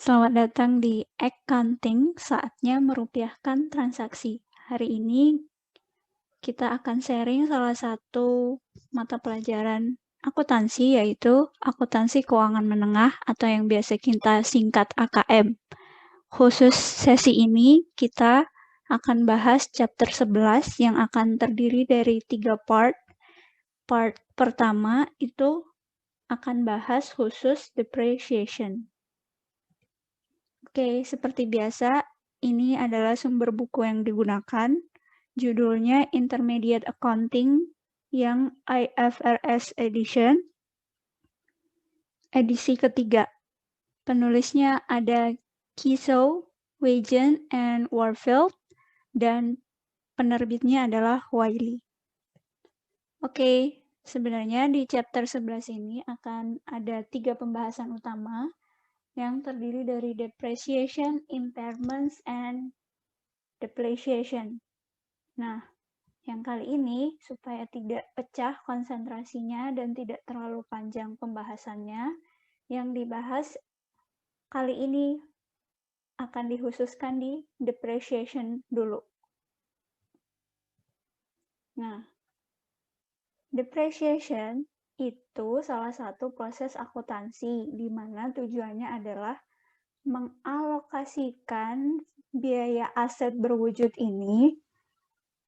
Selamat datang di Accounting, saatnya merupiahkan transaksi. Hari ini kita akan sharing salah satu mata pelajaran akuntansi, yaitu akuntansi keuangan menengah atau yang biasa kita singkat AKM. Khusus sesi ini kita akan bahas chapter 11 yang akan terdiri dari 3 part. Part pertama itu akan bahas khusus depreciation. Oke, seperti biasa, ini adalah sumber buku yang digunakan. Judulnya Intermediate Accounting yang IFRS Edition, edisi ketiga. Penulisnya ada Kiso, Weijen, and Warfield, dan penerbitnya adalah Wiley. Oke, sebenarnya di chapter 11 ini akan ada 3 pembahasan utama yang terdiri dari depreciation, impairments, and depreciation. Nah, yang kali ini supaya tidak pecah konsentrasinya dan tidak terlalu panjang pembahasannya, yang dibahas kali ini akan dikhususkan di depreciation dulu. Nah, depreciation itu salah satu proses akuntansi di mana tujuannya adalah mengalokasikan biaya aset berwujud ini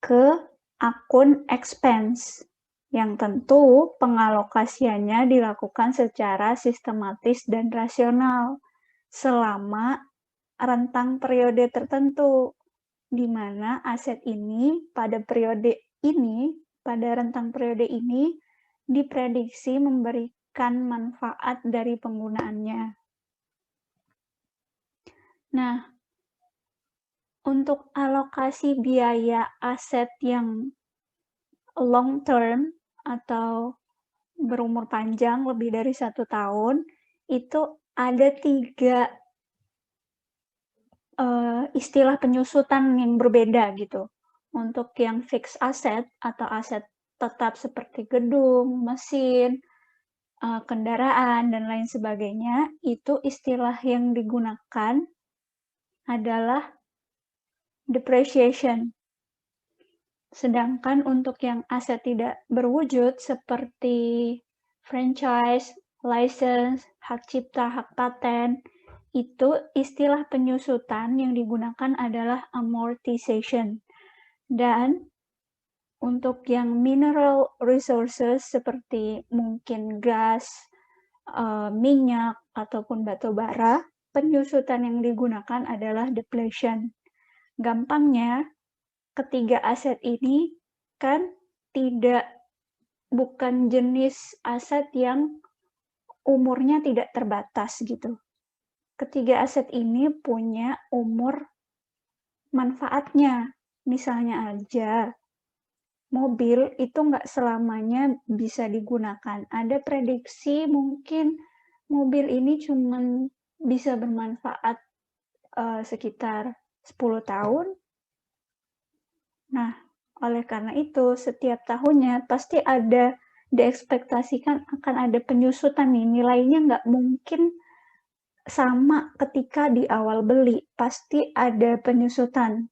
ke akun expense, yang tentu pengalokasiannya dilakukan secara sistematis dan rasional selama rentang periode tertentu, di mana aset ini pada rentang periode ini diprediksi memberikan manfaat dari penggunaannya. Nah, untuk alokasi biaya aset yang long term atau berumur panjang lebih dari 1 tahun, itu ada 3 istilah penyusutan yang berbeda gitu. Untuk yang fixed asset atau aset tetap seperti gedung, mesin, kendaraan, dan lain sebagainya, itu istilah yang digunakan adalah depreciation. Sedangkan untuk yang aset tidak berwujud seperti franchise, license, hak cipta, hak paten, itu istilah penyusutan yang digunakan adalah amortization. Dan untuk yang mineral resources seperti mungkin gas, minyak, ataupun batu bara, penyusutan yang digunakan adalah depletion. Gampangnya, ketiga aset ini kan bukan jenis aset yang umurnya tidak terbatas gitu. Ketiga aset ini punya umur manfaatnya. Misalnya aja, mobil itu nggak selamanya bisa digunakan. Ada prediksi mungkin mobil ini cuma bisa bermanfaat sekitar 10 tahun. Nah, oleh karena itu, setiap tahunnya pasti diekspektasikan akan ada penyusutan nih. Nilainya nggak mungkin sama ketika di awal beli. Pasti ada penyusutan.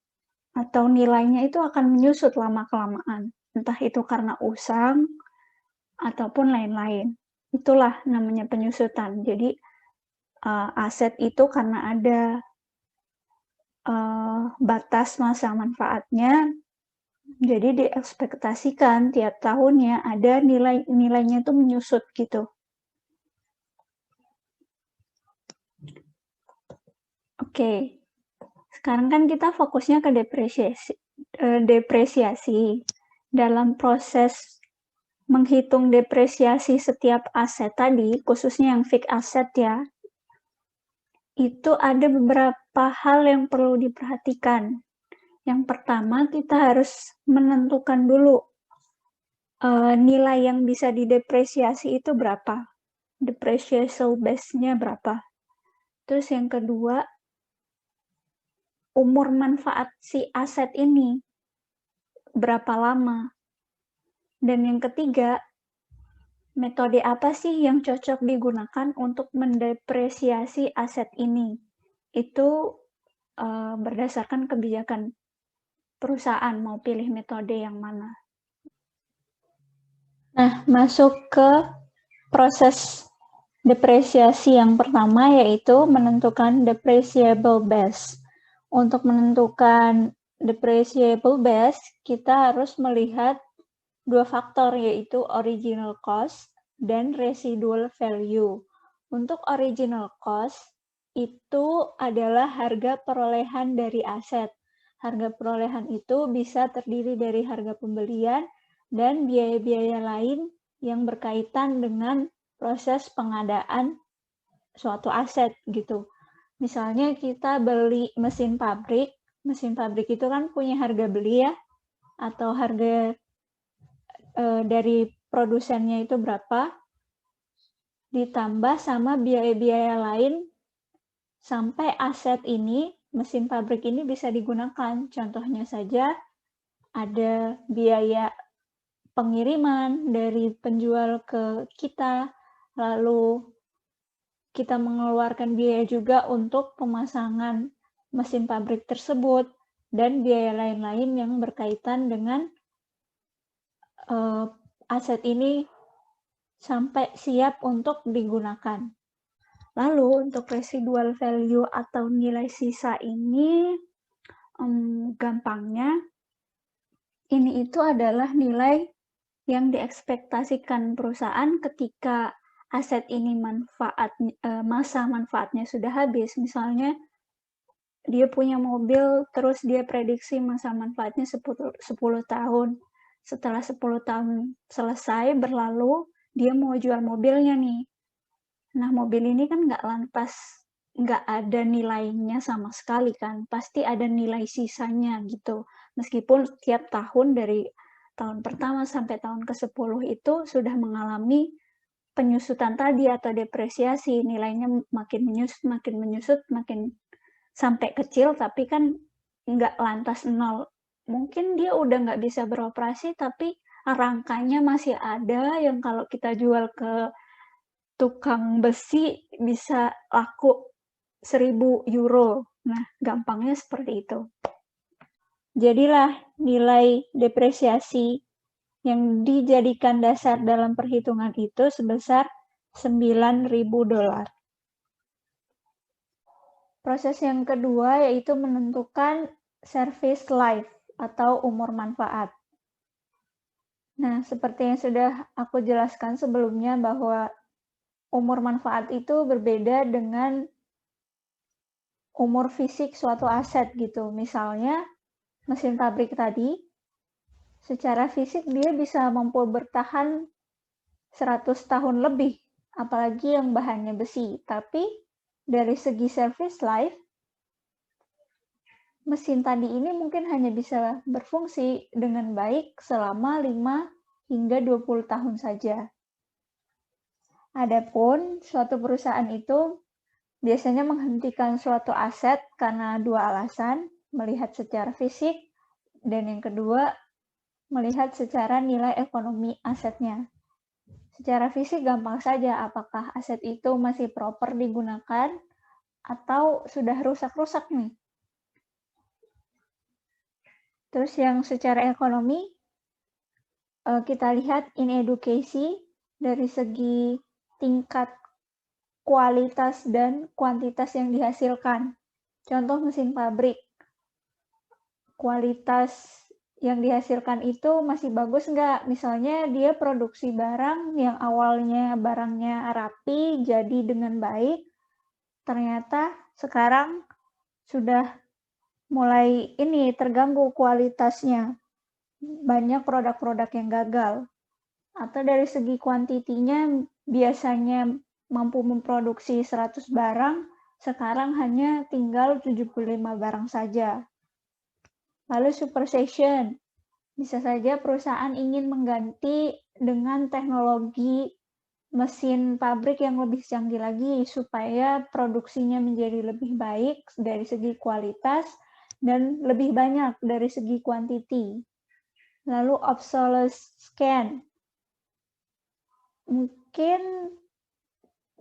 Atau nilainya itu akan menyusut lama-kelamaan. Entah itu karena usang, ataupun lain-lain. Itulah namanya penyusutan. Jadi, aset itu karena ada batas masa manfaatnya, jadi diekspektasikan tiap tahunnya ada nilainya itu menyusut gitu. Oke, sekarang kan kita fokusnya ke depresiasi. Dalam proses menghitung depresiasi setiap aset tadi, khususnya yang fixed asset ya, itu ada beberapa hal yang perlu diperhatikan. Yang pertama, kita harus menentukan dulu nilai yang bisa didepresiasi itu berapa, depreciation base-nya berapa. Terus yang kedua, umur manfaat si aset ini berapa lama. Dan yang ketiga, metode apa sih yang cocok digunakan untuk mendepresiasi aset ini. itu berdasarkan kebijakan perusahaan mau pilih metode yang mana. Nah, masuk ke proses depresiasi yang pertama, yaitu menentukan depreciable base. Untuk menentukan depreciable base, kita harus melihat dua faktor, yaitu original cost dan residual value. Untuk original cost, itu adalah harga perolehan dari aset. Harga perolehan itu bisa terdiri dari harga pembelian dan biaya-biaya lain yang berkaitan dengan proses pengadaan suatu aset gitu. Misalnya kita beli mesin pabrik itu kan punya harga beli ya, atau harga dari produsennya itu berapa, ditambah sama biaya-biaya lain sampai aset ini, mesin pabrik ini bisa digunakan. Contohnya saja ada biaya pengiriman dari penjual ke kita, lalu kita mengeluarkan biaya juga untuk pemasangan mesin pabrik tersebut, dan biaya lain-lain yang berkaitan dengan aset ini sampai siap untuk digunakan. Lalu untuk residual value atau nilai sisa ini, gampangnya, ini itu adalah nilai yang diekspektasikan perusahaan ketika aset ini masa manfaatnya sudah habis. Misalnya dia punya mobil, terus dia prediksi masa manfaatnya 10 tahun. Setelah 10 tahun selesai berlalu, dia mau jual mobilnya nih. Nah, mobil ini kan nggak ada nilainya sama sekali kan, pasti ada nilai sisanya gitu. Meskipun tiap tahun dari tahun pertama sampai tahun ke-10 itu sudah mengalami penyusutan tadi atau depresiasi, nilainya makin menyusut, makin sampai kecil, tapi kan nggak lantas nol. Mungkin dia udah nggak bisa beroperasi, tapi rangkanya masih ada yang kalau kita jual ke tukang besi bisa laku 1.000 euro. Nah, gampangnya seperti itu. Jadilah nilai depresiasi yang dijadikan dasar dalam perhitungan itu sebesar $9.000. Proses yang kedua yaitu menentukan service life atau umur manfaat. Nah, seperti yang sudah aku jelaskan sebelumnya bahwa umur manfaat itu berbeda dengan umur fisik suatu aset gitu. Misalnya, mesin pabrik tadi, secara fisik dia bisa mampu bertahan 100 tahun lebih, apalagi yang bahannya besi. Tapi dari segi service life, mesin tadi ini mungkin hanya bisa berfungsi dengan baik selama 5 hingga 20 tahun saja. Adapun suatu perusahaan itu biasanya menghentikan suatu aset karena dua alasan, melihat secara fisik, dan yang kedua, melihat secara nilai ekonomi asetnya. Secara fisik gampang saja, apakah aset itu masih proper digunakan atau sudah rusak-rusak nih. Terus yang secara ekonomi, kita lihat in education dari segi tingkat kualitas dan kuantitas yang dihasilkan. Contoh mesin pabrik, kualitas yang dihasilkan itu masih bagus nggak? Misalnya dia produksi barang yang awalnya barangnya rapi, jadi dengan baik, ternyata sekarang sudah mulai ini terganggu kualitasnya. Banyak produk-produk yang gagal. Atau dari segi kuantitinya biasanya mampu memproduksi 100 barang, sekarang hanya tinggal 75 barang saja. Lalu supersession, bisa saja perusahaan ingin mengganti dengan teknologi mesin pabrik yang lebih canggih lagi supaya produksinya menjadi lebih baik dari segi kualitas dan lebih banyak dari segi kuantiti. Lalu obsolescence scan, mungkin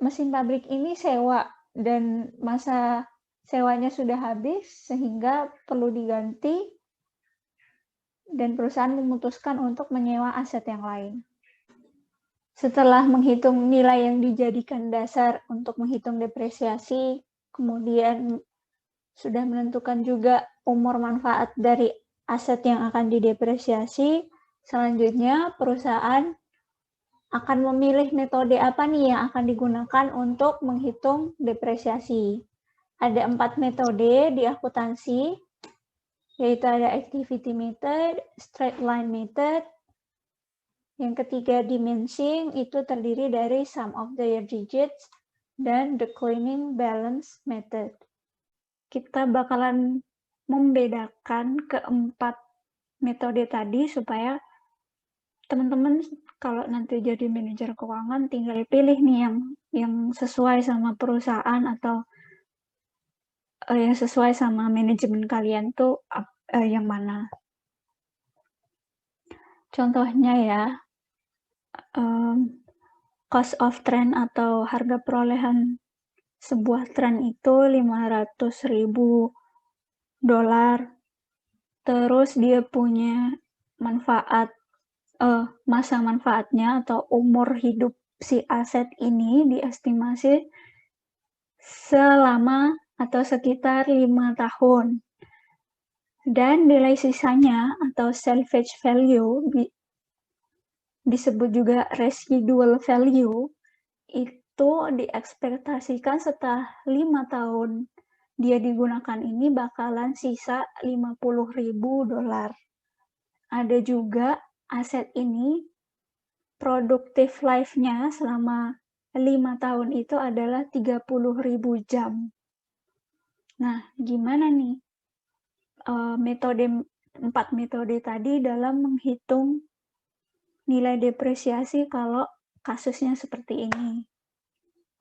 mesin pabrik ini sewa dan masa sewanya sudah habis sehingga perlu diganti dan perusahaan memutuskan untuk menyewa aset yang lain. Setelah menghitung nilai yang dijadikan dasar untuk menghitung depresiasi, kemudian sudah menentukan juga umur manfaat dari aset yang akan didepresiasi, selanjutnya perusahaan akan memilih metode apa nih yang akan digunakan untuk menghitung depresiasi. Ada 4 metode di akuntansi, yaitu ada activity method, straight line method, yang ketiga dimension itu terdiri dari sum of the digits, dan declining balance method. Kita bakalan membedakan keempat metode tadi supaya teman-teman kalau nanti jadi manajer keuangan tinggal pilih nih yang sesuai sama perusahaan atau yang sesuai sama manajemen kalian tuh yang mana. Contohnya ya, cost of trend atau harga perolehan sebuah tren itu $500.000. Terus dia punya manfaat, masa manfaatnya atau umur hidup si aset ini diestimasi selama atau sekitar 5 tahun. Dan nilai sisanya atau salvage value, disebut juga residual value, itu diekspektasikan setelah 5 tahun dia digunakan ini bakalan sisa $50.000. Ada juga aset ini productive life-nya selama 5 tahun itu adalah 30.000 jam. Nah, gimana nih 4 metode tadi dalam menghitung nilai depresiasi kalau kasusnya seperti ini?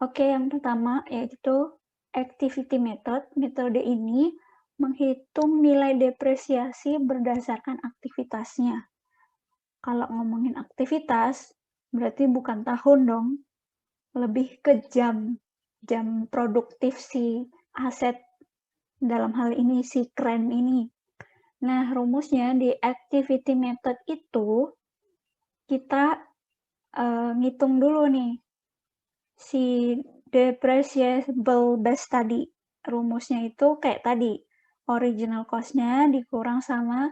Oke, yang pertama yaitu activity method. Metode ini menghitung nilai depresiasi berdasarkan aktivitasnya. Kalau ngomongin aktivitas, berarti bukan tahun dong, lebih ke jam produktif si aset, dalam hal ini si kren ini. Nah, rumusnya di activity method itu kita ngitung dulu nih si depreciable base tadi. Rumusnya itu kayak tadi, original cost-nya dikurang sama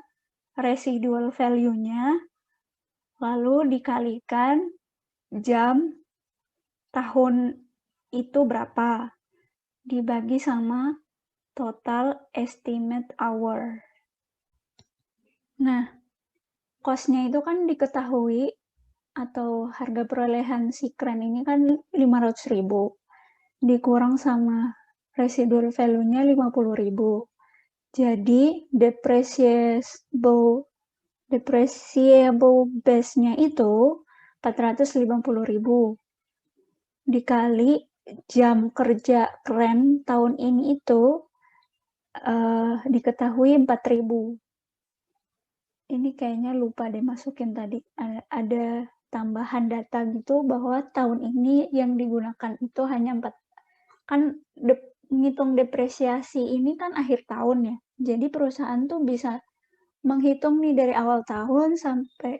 residual value-nya, lalu dikalikan jam tahun itu berapa, dibagi sama total estimate hour. Nah, cost-nya itu kan diketahui, atau harga perolehan si kren ini kan 500.000, dikurang sama residual value-nya 50.000. Jadi depreciable base-nya itu 450.000 dikali jam kerja kren tahun ini itu diketahui 4.000. Ini kayaknya lupa deh masukin tadi, ada tambahan data gitu bahwa tahun ini yang digunakan itu hanya 4. Kan ngitung depresiasi ini kan akhir tahun ya, jadi perusahaan tuh bisa menghitung nih dari awal tahun sampai,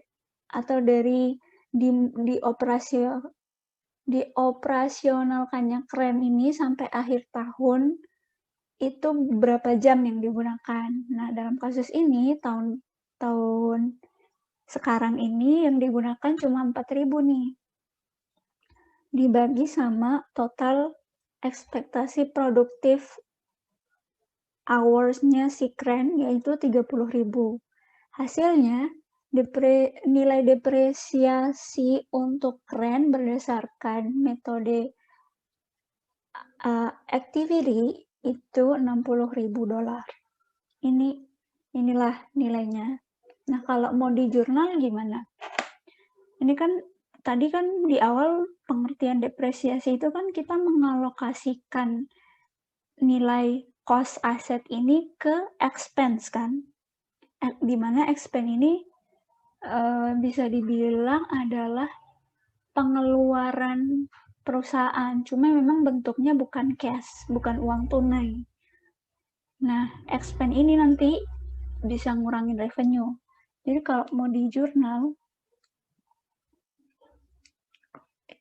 atau dari dioperasionalkannya kren ini sampai akhir tahun itu berapa jam yang digunakan. Nah, dalam kasus ini tahun sekarang ini yang digunakan cuma 4.000 nih. Dibagi sama total ekspektasi produktif hours-nya si kren yaitu 30.000. Hasilnya nilai depresiasi untuk kren berdasarkan metode activity itu $60.000. Inilah nilainya. Nah, kalau mau di jurnal gimana? Ini kan tadi kan di awal pengertian depresiasi itu kan kita mengalokasikan nilai cost aset ini ke expense kan, di mana expense ini bisa dibilang adalah pengeluaran perusahaan, cuma memang bentuknya bukan cash, bukan uang tunai. Nah, expand ini nanti bisa ngurangin revenue. Jadi kalau mau di jurnal,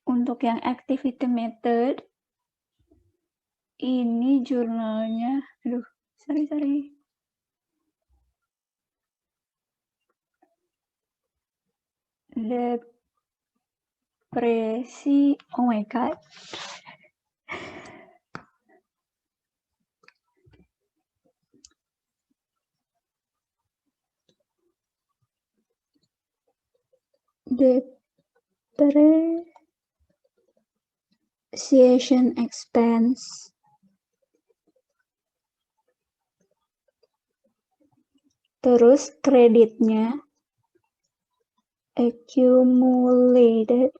untuk yang activity method, ini jurnalnya, aduh, sorry. Depresi, oh my god. Depreciation expense. Terus kreditnya accumulated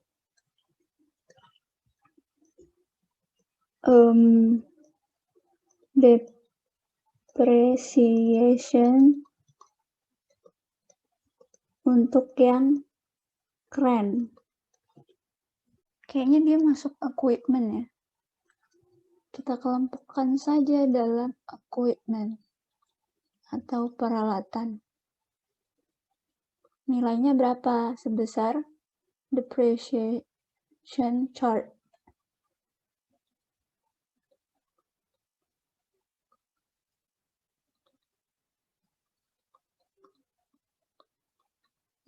depreciation untuk yang keren. Kayaknya dia masuk equipment ya. Kita kelompokkan saja dalam equipment atau peralatan. Nilainya berapa? Sebesar depreciation chart.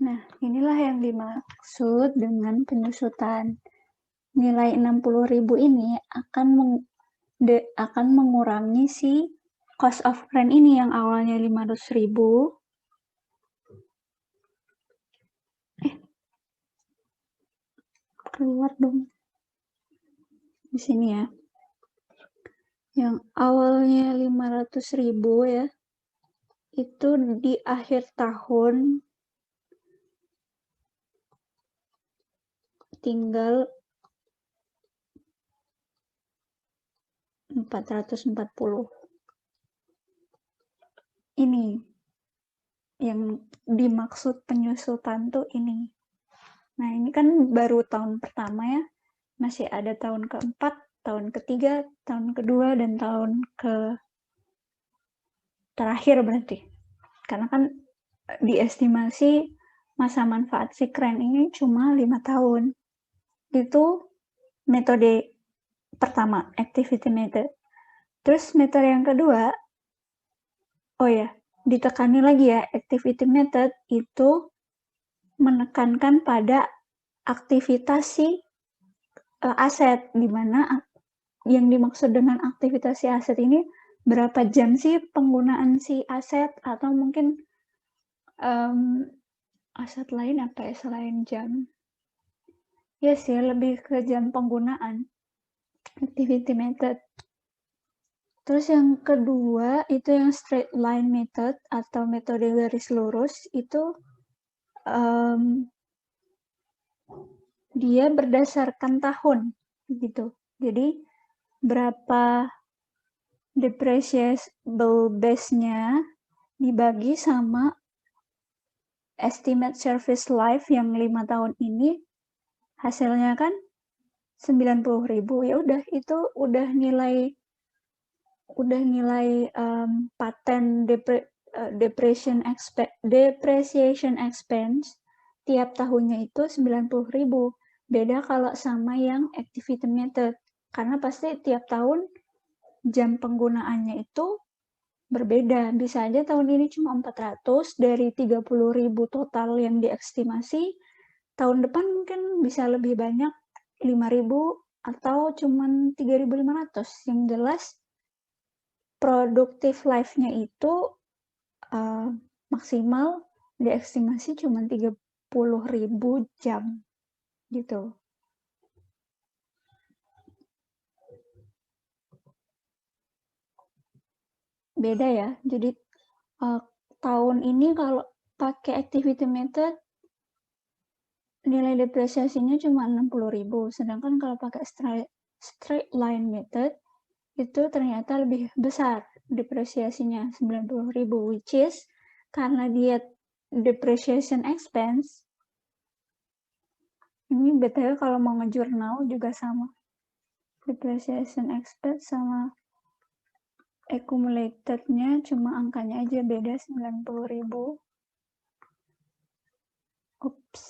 Nah, inilah yang dimaksud dengan penyusutan. Nilai 60.000 ini akan mengurangi si cost of rent ini yang awalnya 500.000. Keluar dong. Di sini ya. Yang awalnya 500.000 ya. Itu di akhir tahun tinggal 440. Ini yang dimaksud penyusutan tuh ini. Nah, ini kan baru tahun pertama ya. Masih ada tahun keempat, tahun ketiga, tahun kedua, dan tahun terakhir berarti. Karena kan diestimasi masa manfaat si kren ini cuma 5 tahun. Itu metode pertama, activity method. Terus metode yang kedua, oh ya, ditekani lagi ya, activity method itu menekankan pada aktivitas si aset, di mana yang dimaksud dengan aktivitas si aset ini berapa jam sih penggunaan si aset, atau mungkin aset lain apa ya selain jam. Ya sih, lebih ke jam penggunaan, activity method. Terus yang kedua, itu yang straight line method atau metode garis lurus, itu dia berdasarkan tahun, gitu. Jadi, berapa depreciable base-nya dibagi sama estimate service life yang 5 tahun ini, hasilnya kan 90.000. Ya udah, itu udah nilai paten depreciation expense tiap tahunnya itu 90.000. Beda kalau sama yang activity method, karena pasti tiap tahun jam penggunaannya itu berbeda. Bisa aja tahun ini cuma 400 dari 30.000 total yang diestimasi, tahun depan mungkin bisa lebih banyak, 5.000 atau cuma 3.500. Yang jelas productive life-nya itu maksimal diestimasi cuma 30.000 jam gitu. Beda ya. Jadi tahun ini kalau pakai activity method nilai depresiasinya cuma 60.000, sedangkan kalau pakai straight line method itu ternyata lebih besar depresiasinya, 90.000, which is karena dia depreciation expense. Ini BTW kalau mau ngejurnal juga sama, depreciation expense sama accumulated-nya cuma angkanya aja beda 90.000. Ups.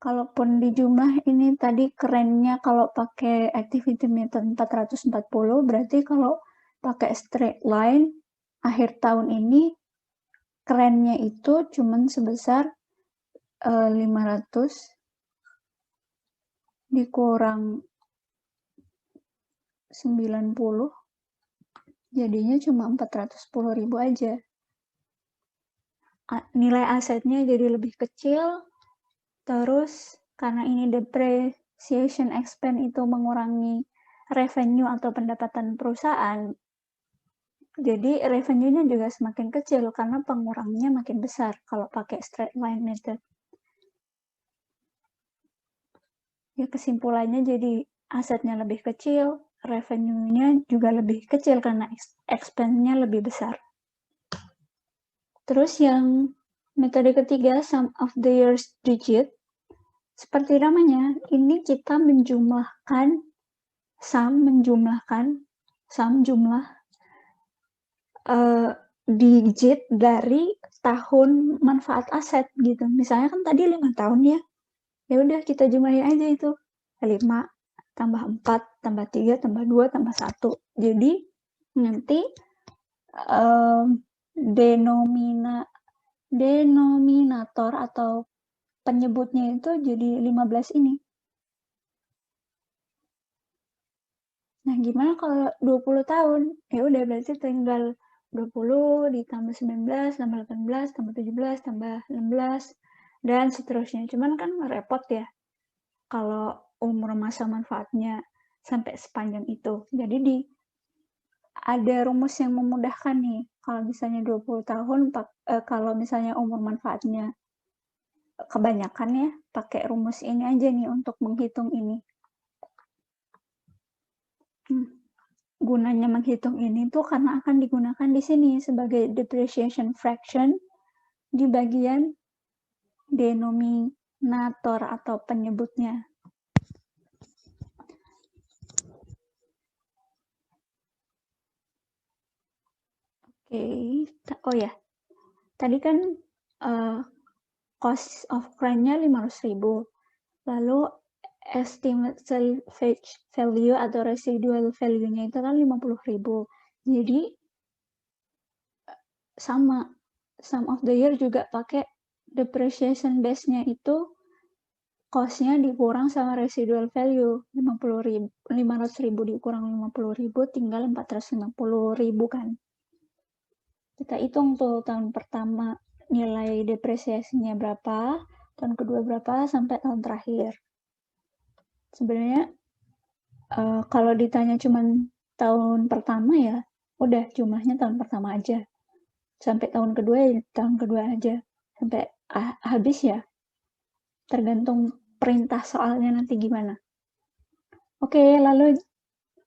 Kalaupun di jumlah ini tadi kerennya kalau pakai activity method 440, berarti kalau pakai straight line akhir tahun ini kerennya itu cuman sebesar 500 dikurang 90, jadinya cuma 410.000 aja. Nilai asetnya jadi lebih kecil, terus karena ini depreciation expense itu mengurangi revenue atau pendapatan perusahaan, jadi revenue-nya juga semakin kecil karena pengurangnya makin besar kalau pakai straight line method. Ya kesimpulannya jadi asetnya lebih kecil, revenue-nya juga lebih kecil karena expense-nya lebih besar. Terus yang metode ketiga, sum of the years digit, seperti namanya, ini kita menjumlahkan jumlah digit dari tahun manfaat aset gitu. Misalnya kan tadi 5 tahun ya. Ya udah kita jumlahin aja itu. 5 tambah 4 tambah 3 tambah 2 tambah 1. Jadi nanti denominator atau penyebutnya itu jadi 15 ini. Nah, gimana kalau 20 tahun? Ya udah berarti tinggal 20 ditambah 19 tambah 18 tambah 17 tambah 16 dan seterusnya. Cuman kan repot ya kalau umur masa manfaatnya sampai sepanjang itu. Jadi ada rumus yang memudahkan nih. Kalau misalnya 20 tahun, kalau misalnya umur manfaatnya kebanyakan ya, pakai rumus ini aja nih untuk menghitung ini. Gunanya menghitung ini tuh karena akan digunakan di sini sebagai depreciation fraction di bagian denominator atau penyebutnya. Oke, oh ya, tadi kan cost of grant-nya 500.000, lalu estimate salvage value atau residual value-nya itu kan 50.000. Jadi sama, sum of the year juga pakai depreciation base-nya itu cost-nya dikurang sama residual value 500.000 dikurang 50.000 tinggal 450.000 kan. Kita hitung tuh tahun pertama nilai depresiasinya berapa, tahun kedua berapa, sampai tahun terakhir. Sebenarnya kalau ditanya cuman tahun pertama ya udah jumlahnya tahun pertama aja. Sampai tahun kedua ya tahun kedua aja. Sampai habis ya. Tergantung perintah soalnya nanti gimana. Oke, lalu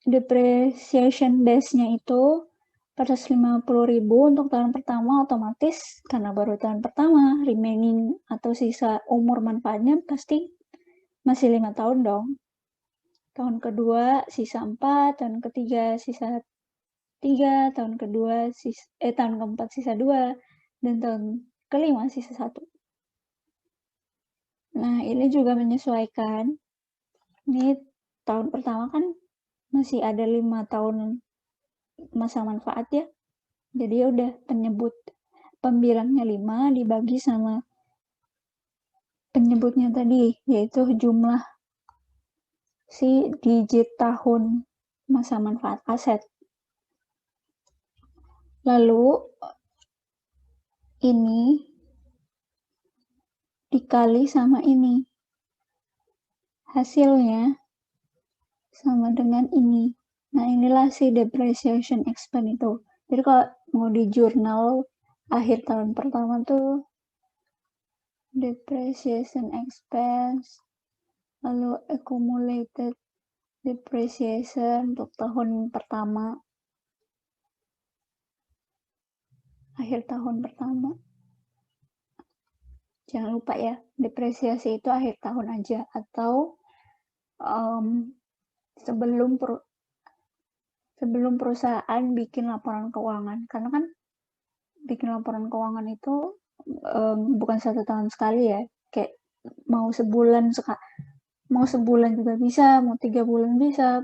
depreciation base-nya itu 450.000 untuk tahun pertama otomatis karena baru tahun pertama, remaining atau sisa umur manfaatnya pasti masih 5 tahun dong. Tahun kedua sisa 4, tahun ketiga sisa 3, tahun keempat sisa 2, dan tahun kelima sisa 1. Nah, ini juga menyesuaikan. Ini tahun pertama kan masih ada 5 tahun masa manfaat ya. Jadi ya udah pembilangnya 5 dibagi sama penyebutnya tadi, yaitu jumlah si digit tahun masa manfaat aset. Lalu ini dikali sama ini. Hasilnya sama dengan ini. Nah, inilah si depreciation expense itu. Jadi kalau mau di jurnal akhir tahun pertama tuh depreciation expense, lalu accumulated depreciation untuk tahun pertama, akhir tahun pertama. Jangan lupa ya, depresiasi itu akhir tahun aja atau sebelum perusahaan bikin laporan keuangan. Karena kan bikin laporan keuangan itu bukan 1 tahun sekali ya. Kayak mau sebulan juga bisa, mau 3 bulan bisa,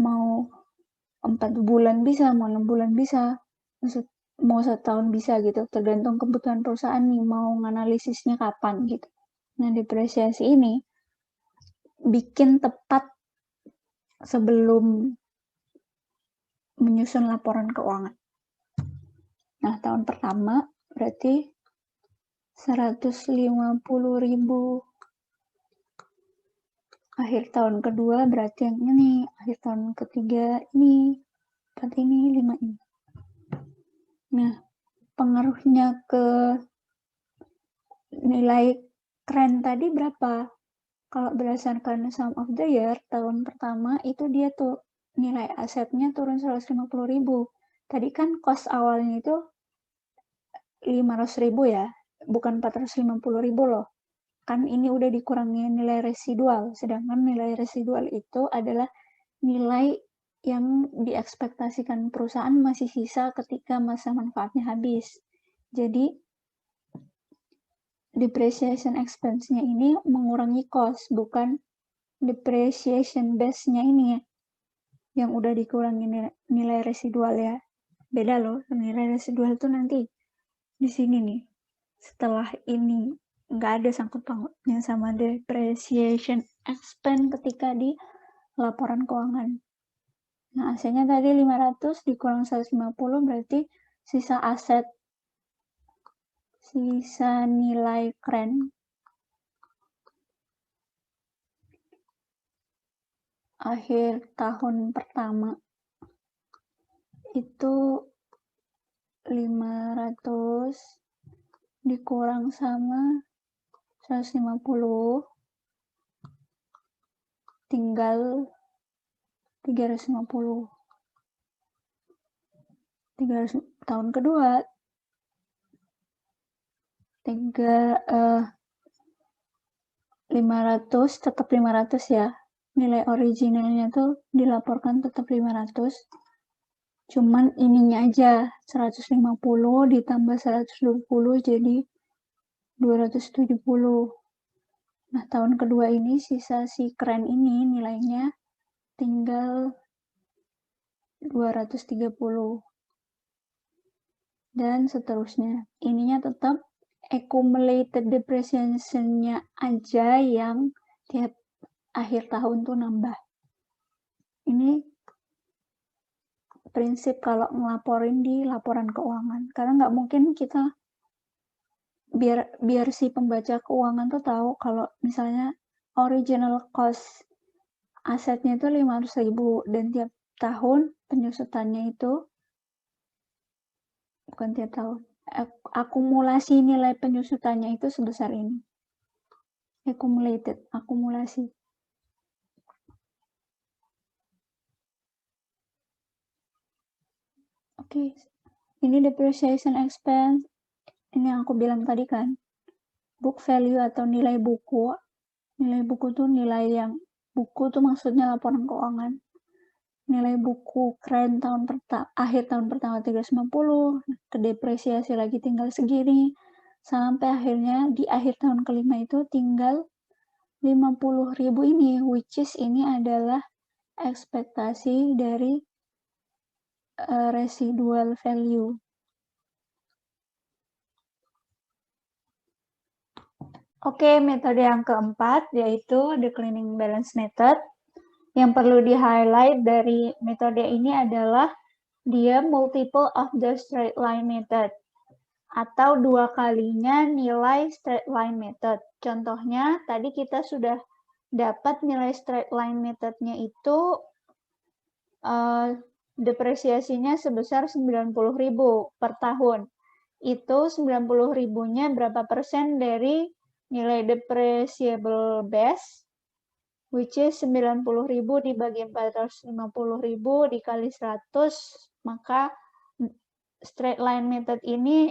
mau 4 bulan bisa, mau 6 bulan bisa, mau 1 tahun bisa gitu, tergantung kebutuhan perusahaan nih, mau nganalisisnya kapan gitu. Nah, depresiasi ini bikin tepat sebelum menyusun laporan keuangan. Nah, tahun pertama berarti 150.000. Akhir tahun kedua berarti yang ini, akhir tahun ketiga ini, 4 ini, 5 ini. Nah, pengaruhnya ke nilai keren tadi berapa? Kalau berdasarkan sum of the year, tahun pertama itu dia tuh nilai asetnya turun 150.000. Tadi kan cost awalnya itu 500.000 ya, bukan 450.000 loh. Kan ini udah dikurangi nilai residual, sedangkan nilai residual itu adalah nilai yang diekspektasikan perusahaan masih sisa ketika masa manfaatnya habis. Jadi, depreciation expense-nya ini mengurangi cost, bukan depreciation base-nya ini ya, yang udah dikurangi nilai residual ya. Beda loh, nilai residual itu nanti di sini nih. Setelah ini nggak ada sangkut pautnya sama depreciation expense ketika di laporan keuangan. Nah, asetnya tadi 500 dikurang 150 berarti sisa nilai keren akhir tahun pertama itu 500 dikurang sama 150 tinggal 350. 300 tahun kedua 500 tetap 500 ya. Nilai originalnya tuh dilaporkan tetap 500. Cuman ininya aja 150 ditambah 120 jadi 270. Nah, tahun kedua ini sisa si keren ini nilainya tinggal 230. Dan seterusnya. Ininya tetap accumulated depreciation-nya aja yang tiap akhir tahun tuh nambah. Ini prinsip kalau ngelaporin di laporan keuangan. Karena nggak mungkin kita biar si pembaca keuangan tuh tahu kalau misalnya original cost asetnya itu 500.000 dan tiap tahun penyusutannya itu bukan tiap tahun. Akumulasi nilai penyusutannya itu sebesar ini. Akumulasi. Oke, ini depreciation expense. Ini yang aku bilang tadi kan. Book value atau nilai buku. Nilai buku tuh nilai yang, buku tuh maksudnya laporan keuangan. Nilai buku keren akhir tahun pertama 350, kedepresiasi lagi tinggal segini, sampai akhirnya di akhir tahun kelima itu tinggal 50.000 ini, which is ini adalah ekspektasi dari residual value. Oke, metode yang keempat yaitu declining balance method. Yang perlu di-highlight dari metode ini adalah dia multiple of the straight line method atau 2 kalinya nilai straight line method. Contohnya tadi kita sudah dapat nilai straight line methodnya itu depresiasinya sebesar 90.000 per tahun. Itu 90.000-nya berapa persen dari nilai depreciable base, which is 90.000 dibagi 450.000 dikali 100, maka straight line method ini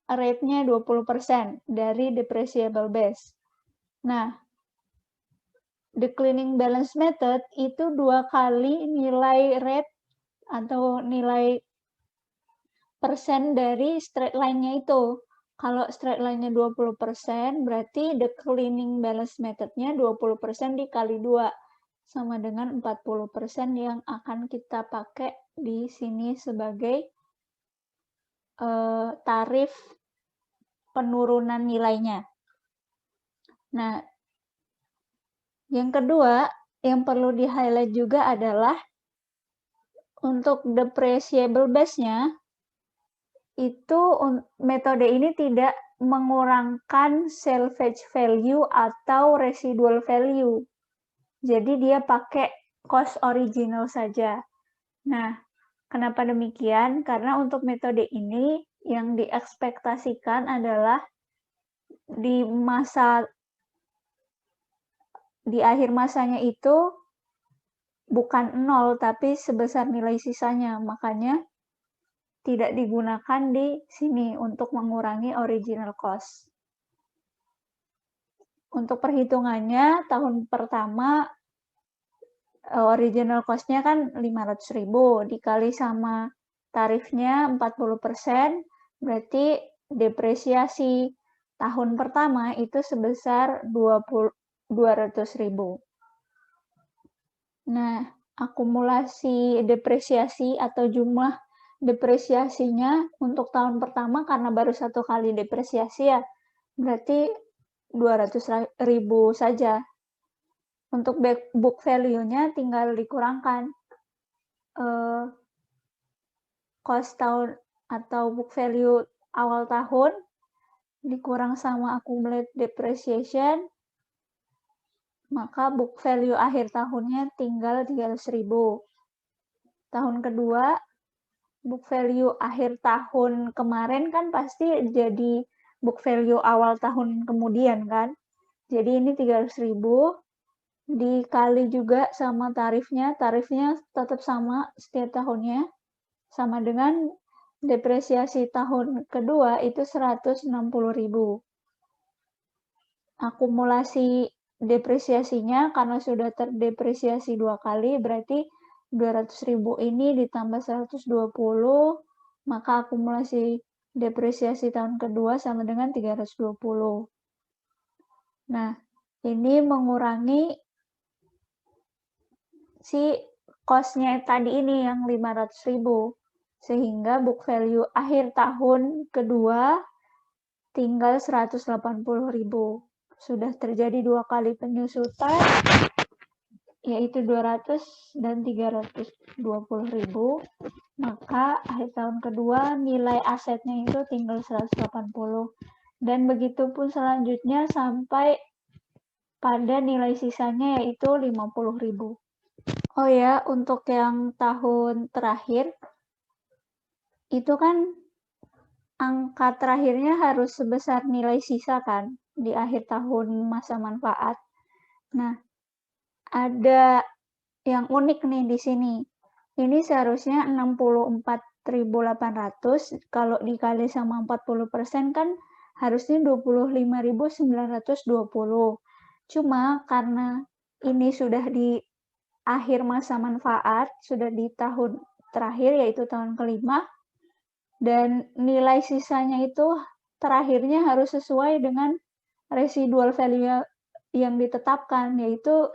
rate-nya 20% dari depreciable base. Nah, declining balance method itu 2 kali nilai rate atau nilai persen dari straight line-nya itu. Kalau straight line-nya 20%, berarti declining balance method-nya 20% dikali 2, sama dengan 40% yang akan kita pakai di sini sebagai tarif penurunan nilainya. Nah, yang kedua, yang perlu di-highlight juga adalah untuk depreciable base-nya, itu metode ini tidak mengurangkan salvage value atau residual value. Jadi dia pakai cost original saja. Nah, kenapa demikian? Karena untuk metode ini yang diekspektasikan adalah di akhir masanya itu bukan 0, tapi sebesar nilai sisanya. Makanya tidak digunakan di sini untuk mengurangi original cost. Untuk perhitungannya, tahun pertama original cost-nya kan 500.000 dikali sama tarifnya 40%, berarti depresiasi tahun pertama itu sebesar 200.000. Nah, akumulasi depresiasi atau jumlah depresiasinya untuk tahun pertama karena baru 1 kali depresiasi ya, berarti 200.000 saja. Untuk book value-nya tinggal dikurangkan cost tahun atau book value awal tahun dikurang sama accumulated depreciation, maka book value akhir tahunnya tinggal 300.000. Tahun kedua, book value akhir tahun kemarin kan pasti jadi book value awal tahun kemudian kan. Jadi ini 300.000 dikali juga sama tarifnya tetap sama setiap tahunnya, sama dengan depresiasi tahun kedua itu 160.000. Akumulasi depresiasinya karena sudah terdepresiasi 2 kali, berarti 200.000 ini ditambah 120, maka akumulasi depresiasi tahun kedua sama dengan 320. Nah, ini mengurangi si cost-nya tadi ini yang 500.000, sehingga book value akhir tahun kedua tinggal 180.000. Sudah terjadi 2 kali penyusutan, yaitu 200 dan 320.000, maka akhir tahun kedua nilai asetnya itu tinggal 180, dan begitu pun selanjutnya sampai pada nilai sisanya yaitu 50.000. Oh ya, untuk yang tahun terakhir, itu kan angka terakhirnya harus sebesar nilai sisa kan, di akhir tahun masa manfaat. Nah, ada yang unik nih di sini. Ini seharusnya 64.800, kalau dikali sama 40% kan harusnya 25.920. Cuma karena ini sudah di akhir masa manfaat, sudah di tahun terakhir yaitu tahun kelima, dan nilai sisanya itu terakhirnya harus sesuai dengan residual value yang ditetapkan, yaitu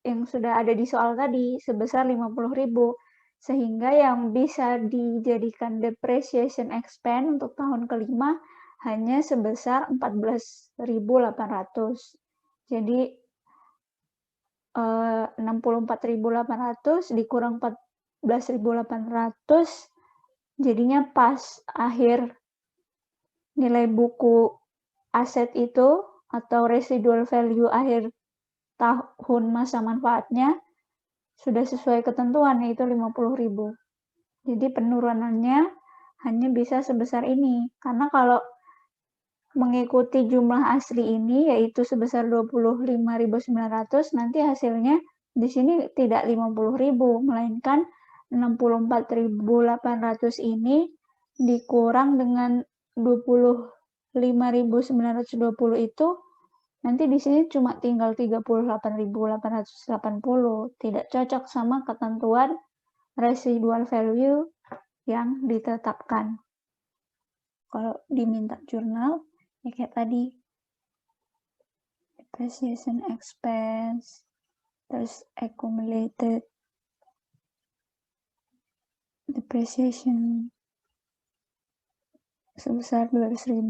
yang sudah ada di soal tadi sebesar 50.000, sehingga yang bisa dijadikan depreciation expense untuk tahun kelima hanya sebesar 14.800. Jadi 64.800 dikurang 14.800 jadinya pas akhir nilai buku aset itu atau residual value akhir tahun masa manfaatnya sudah sesuai ketentuan yaitu 50.000. Jadi penurunannya hanya bisa sebesar ini, karena kalau mengikuti jumlah asli ini yaitu sebesar 25.900, nanti hasilnya di sini tidak 50.000, melainkan 64.800 ini dikurang dengan 25.920 itu nanti di sini cuma tinggal 38.880, tidak cocok sama ketentuan residual value yang ditetapkan. Kalau diminta jurnal, ya kayak tadi, depreciation expense, terus accumulated depreciation sebesar 200.000.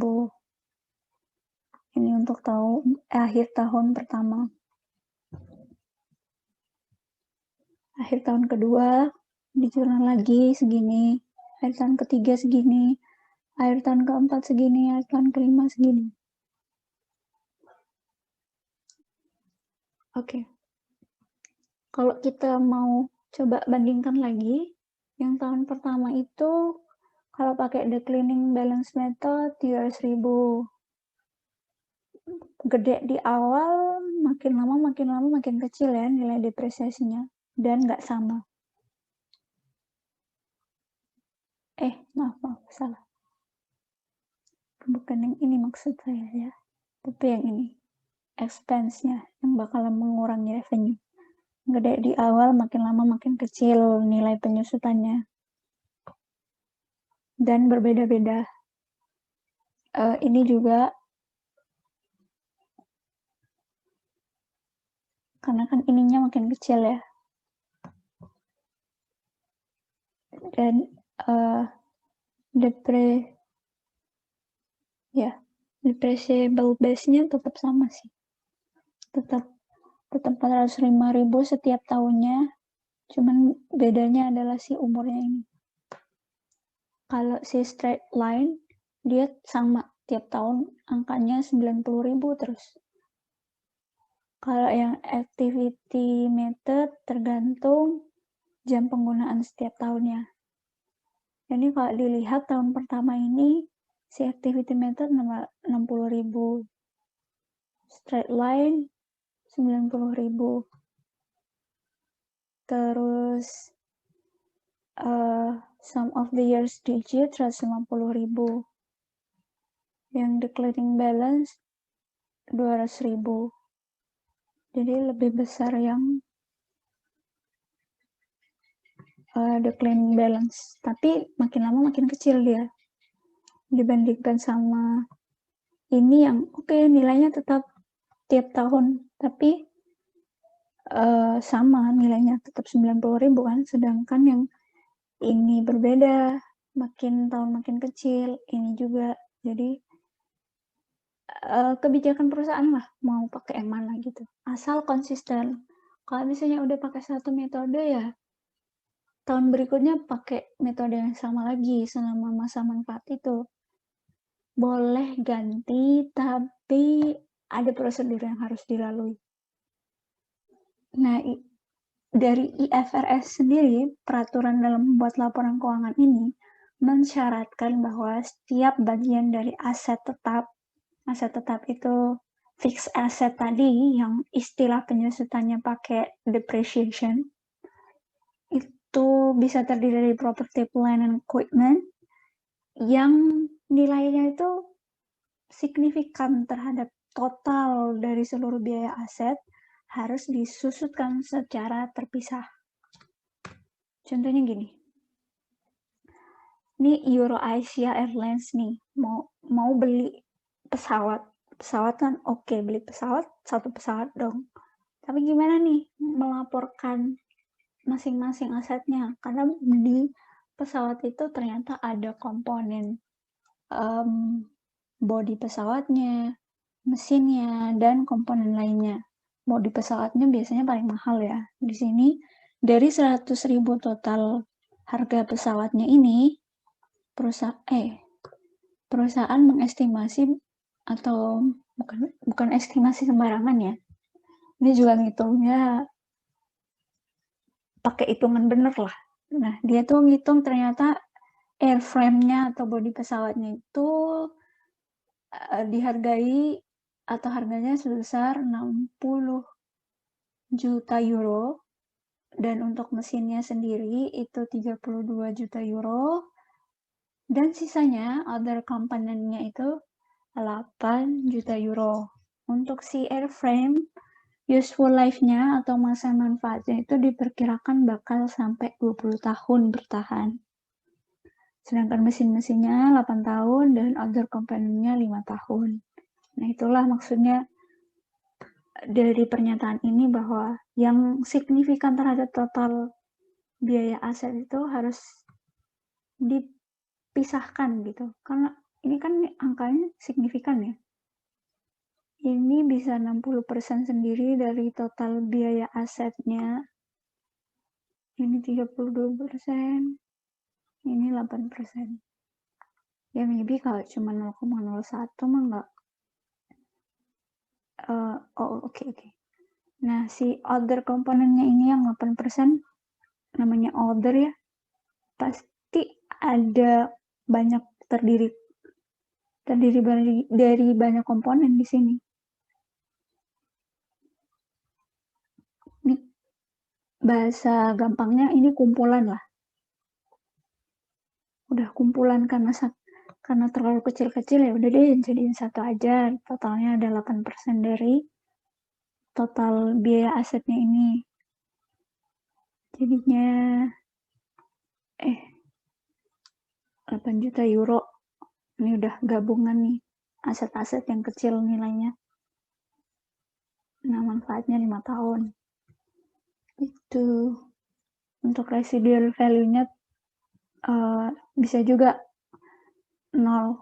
Ini untuk akhir tahun pertama. Akhir tahun kedua, di jurnal lagi segini. Akhir tahun ketiga segini. Akhir tahun keempat segini. Akhir tahun kelima segini. Oke. Kalau kita mau coba bandingkan lagi, yang tahun pertama itu kalau pakai declining balance method 300.000. Gede di awal, makin lama makin kecil ya nilai depresiasinya, dan nggak sama. Maaf, salah. Bukan yang ini maksud saya ya, tapi yang ini, expense-nya, yang bakalan mengurangi revenue. Gede di awal, makin lama makin kecil nilai penyusutannya. Dan berbeda-beda. Ini juga karena kan ininya makin kecil ya. Dan depreciable base-nya tetap sama sih. Tetap 405.000 setiap tahunnya. Cuman bedanya adalah si umurnya ini. Kalau si straight line, dia sama tiap tahun angkanya 90.000 terus. Kalau yang activity method tergantung jam penggunaan setiap tahunnya. Jadi kalau dilihat tahun pertama ini si activity method 60.000, straight line 90.000, terus sum of the years digit 150.000, yang declining balance 200.000. Jadi lebih besar yang declining balance, tapi makin lama makin kecil dia dibandingkan sama ini yang nilainya tetap tiap tahun, tapi sama nilainya tetap 90.000 kan, sedangkan yang ini berbeda, makin tahun makin kecil, ini juga. Jadi kebijakan perusahaan lah mau pakai yang mana gitu, asal konsisten. Kalau misalnya udah pakai satu metode ya tahun berikutnya pakai metode yang sama lagi selama masa manfaat itu. Boleh ganti, tapi ada prosedur yang harus dilalui. Nah, dari IFRS sendiri, peraturan dalam membuat laporan keuangan ini mensyaratkan bahwa setiap bagian dari aset tetap itu fixed asset tadi, yang istilah penyusutannya pakai depreciation, itu bisa terdiri dari property, plant, and equipment yang nilainya itu signifikan terhadap total dari seluruh biaya aset, harus disusutkan secara terpisah. Contohnya gini, ini EuroAsia Airlines nih, mau beli pesawat kan oke, beli pesawat, satu pesawat dong. Tapi gimana nih melaporkan masing-masing asetnya? Karena di pesawat itu ternyata ada komponen bodi pesawatnya, mesinnya, dan komponen lainnya. Bodi pesawatnya biasanya paling mahal ya. Di sini dari 100.000 total harga pesawatnya ini, perusahaan mengestimasi, atau bukan estimasi sembarangan ya. Ini juga ngitungnya pakai hitungan bener lah. Nah, dia tuh ngitung ternyata airframe-nya atau bodi pesawatnya itu dihargai atau harganya sebesar 60 juta euro, dan untuk mesinnya sendiri itu 32 juta euro, Dan sisanya other component-nya itu 8 juta euro. Untuk si airframe, useful life-nya atau masa manfaatnya itu diperkirakan bakal sampai 20 tahun bertahan. Sedangkan mesin-mesinnya 8 tahun dan other component-nya 5 tahun. Nah, itulah maksudnya dari pernyataan ini bahwa yang signifikan terhadap total biaya aset itu harus dipisahkan gitu. Karena ini kan angkanya signifikan ya. Ini bisa 60% sendiri dari total biaya asetnya. Ini 32%, ini 8%. Ya maybe kalau cuma 0,01 mah enggak. Oke. Nah, si other komponennya ini yang 8%, namanya other ya, pasti ada banyak terdiri dari banyak komponen di sini. Ini bahasa gampangnya ini kumpulan lah. Udah kumpulan karena terlalu kecil-kecil ya udah deh jadiin satu aja. Totalnya ada 8% dari total biaya asetnya ini. Jadinya 8 juta euro. Ini udah gabungan nih aset-aset yang kecil nilainya. Nah, manfaatnya 5 tahun. Itu untuk residual value-nya bisa juga 0.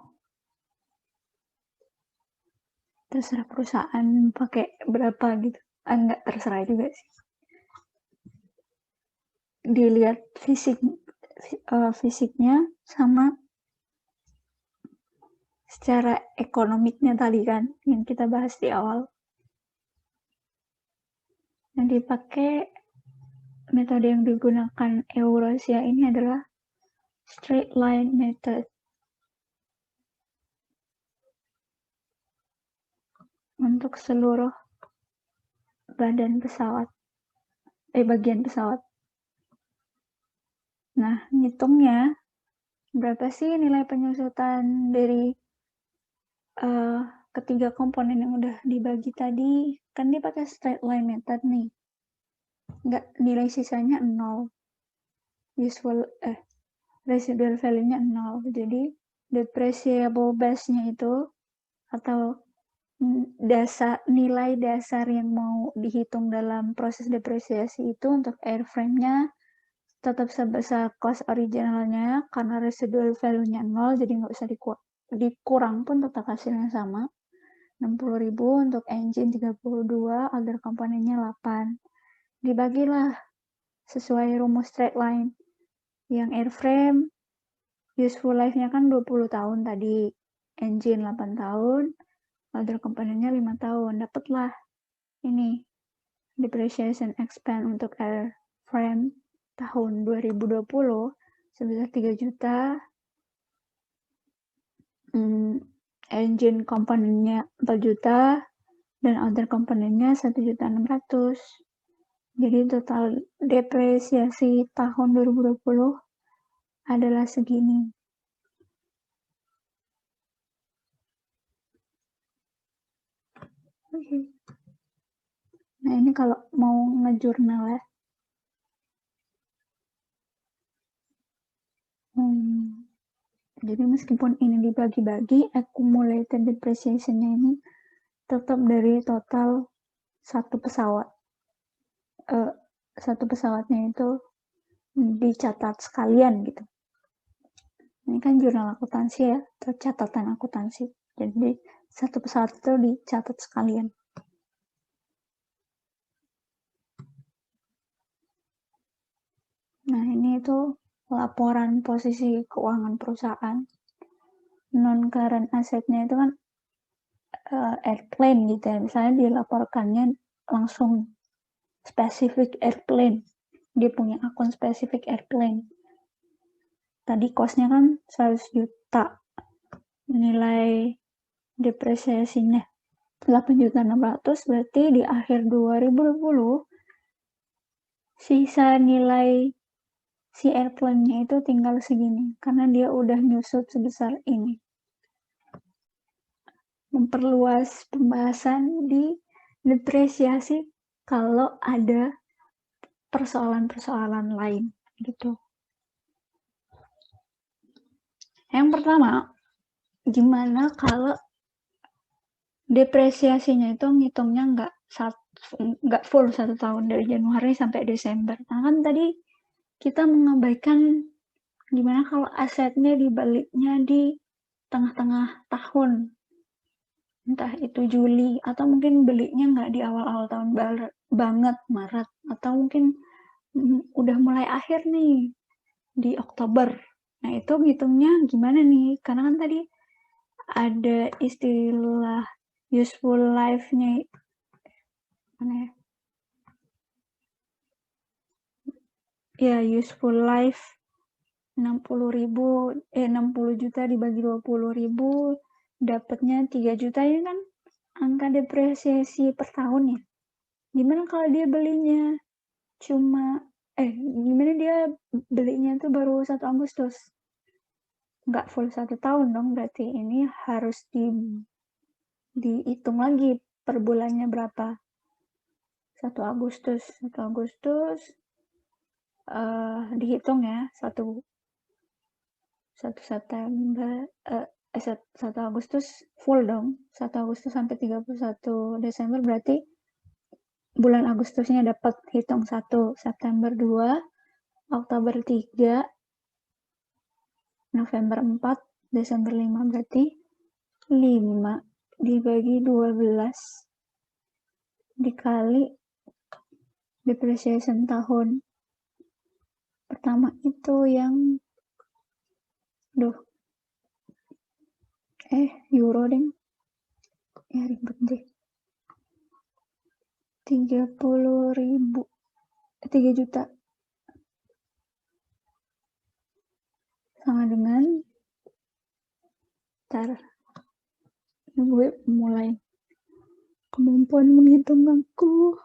Terserah perusahaan pakai berapa gitu. Enggak terserah juga sih. Dilihat fisiknya sama secara ekonomiknya tadi kan yang kita bahas di awal. Yang dipakai metode yang digunakan Eurasia ini adalah straight line method. Untuk seluruh bagian pesawat. Nah, ngitungnya berapa sih nilai penyusutan dari ketiga komponen yang udah dibagi tadi? Kan dia pakai straight line method nih. Nggak, nilai sisanya 0. Residual value-nya 0. Jadi, depreciable base-nya itu atau nilai dasar yang mau dihitung dalam proses depresiasi itu untuk airframe-nya tetap sebesar cost originalnya karena residual value-nya 0, jadi nggak usah dikurang pun tetap hasilnya sama. 60.000 untuk engine, 32, other komponennya 8. Dibagilah sesuai rumus straight line. Yang airframe useful life-nya kan 20 tahun tadi, engine 8 tahun, other komponennya 5 tahun. Dapatlah ini depreciation expense untuk airframe tahun 2020 sebesar 3 juta, engine komponennya 4 juta, dan other komponennya 1.600.000. Jadi total depresiasi tahun 2020 adalah segini. Nah, ini kalau mau ngejurnal ya. Jadi meskipun ini dibagi-bagi, accumulated depreciation-nya ini tetap dari total satu pesawat. Satu pesawatnya itu dicatat sekalian gitu. Ini kan jurnal akuntansi ya, atau catatan akuntansi. Jadi satu pesawat itu dicatat sekalian. Nah, ini itu laporan posisi keuangan perusahaan. Non-current asetnya itu kan airplane gitu ya. Misalnya dilaporkannya langsung spesifik airplane. Dia punya akun spesifik airplane. Tadi cost-nya kan 100 juta. Nilai depresiasinya 8.600.000, berarti di akhir 2020 sisa nilai si airplane-nya itu tinggal segini, karena dia udah nyusut sebesar ini. Memperluas pembahasan di depresiasi kalau ada persoalan-persoalan lain, gitu. Yang pertama, gimana kalau depresiasinya itu ngitungnya nggak full 1 tahun dari Januari sampai Desember. Nah kan tadi kita mengabaikan gimana kalau asetnya dibaliknya di tengah-tengah tahun, entah itu Juli atau mungkin belinya nggak di awal-awal tahun banget Maret, atau mungkin udah mulai akhir nih di Oktober. Nah itu ngitungnya gimana nih, karena kan tadi ada istilah useful life-nya mana ya? Ya, useful life 60 juta dibagi 20.000 dapatnya 3 juta, ini kan angka depresiasi per tahun ya. Gimana kalau dia belinya gimana dia belinya tuh baru 1 Agustus? Nggak full 1 tahun dong, berarti ini harus dihitung lagi per bulannya berapa. 1 Agustus dihitung ya, 1 September 1 Agustus full dong, 1 Agustus sampai 31 Desember, berarti bulan Agustusnya dapat, hitung 1, September 2, Oktober 3, November 4, Desember 5, berarti 5 dibagi 12 dikali depreciation tahun pertama itu yang euro deh ya, ribet deh, 3 juta sama dengan gue mulai kemampuan menghitung aku.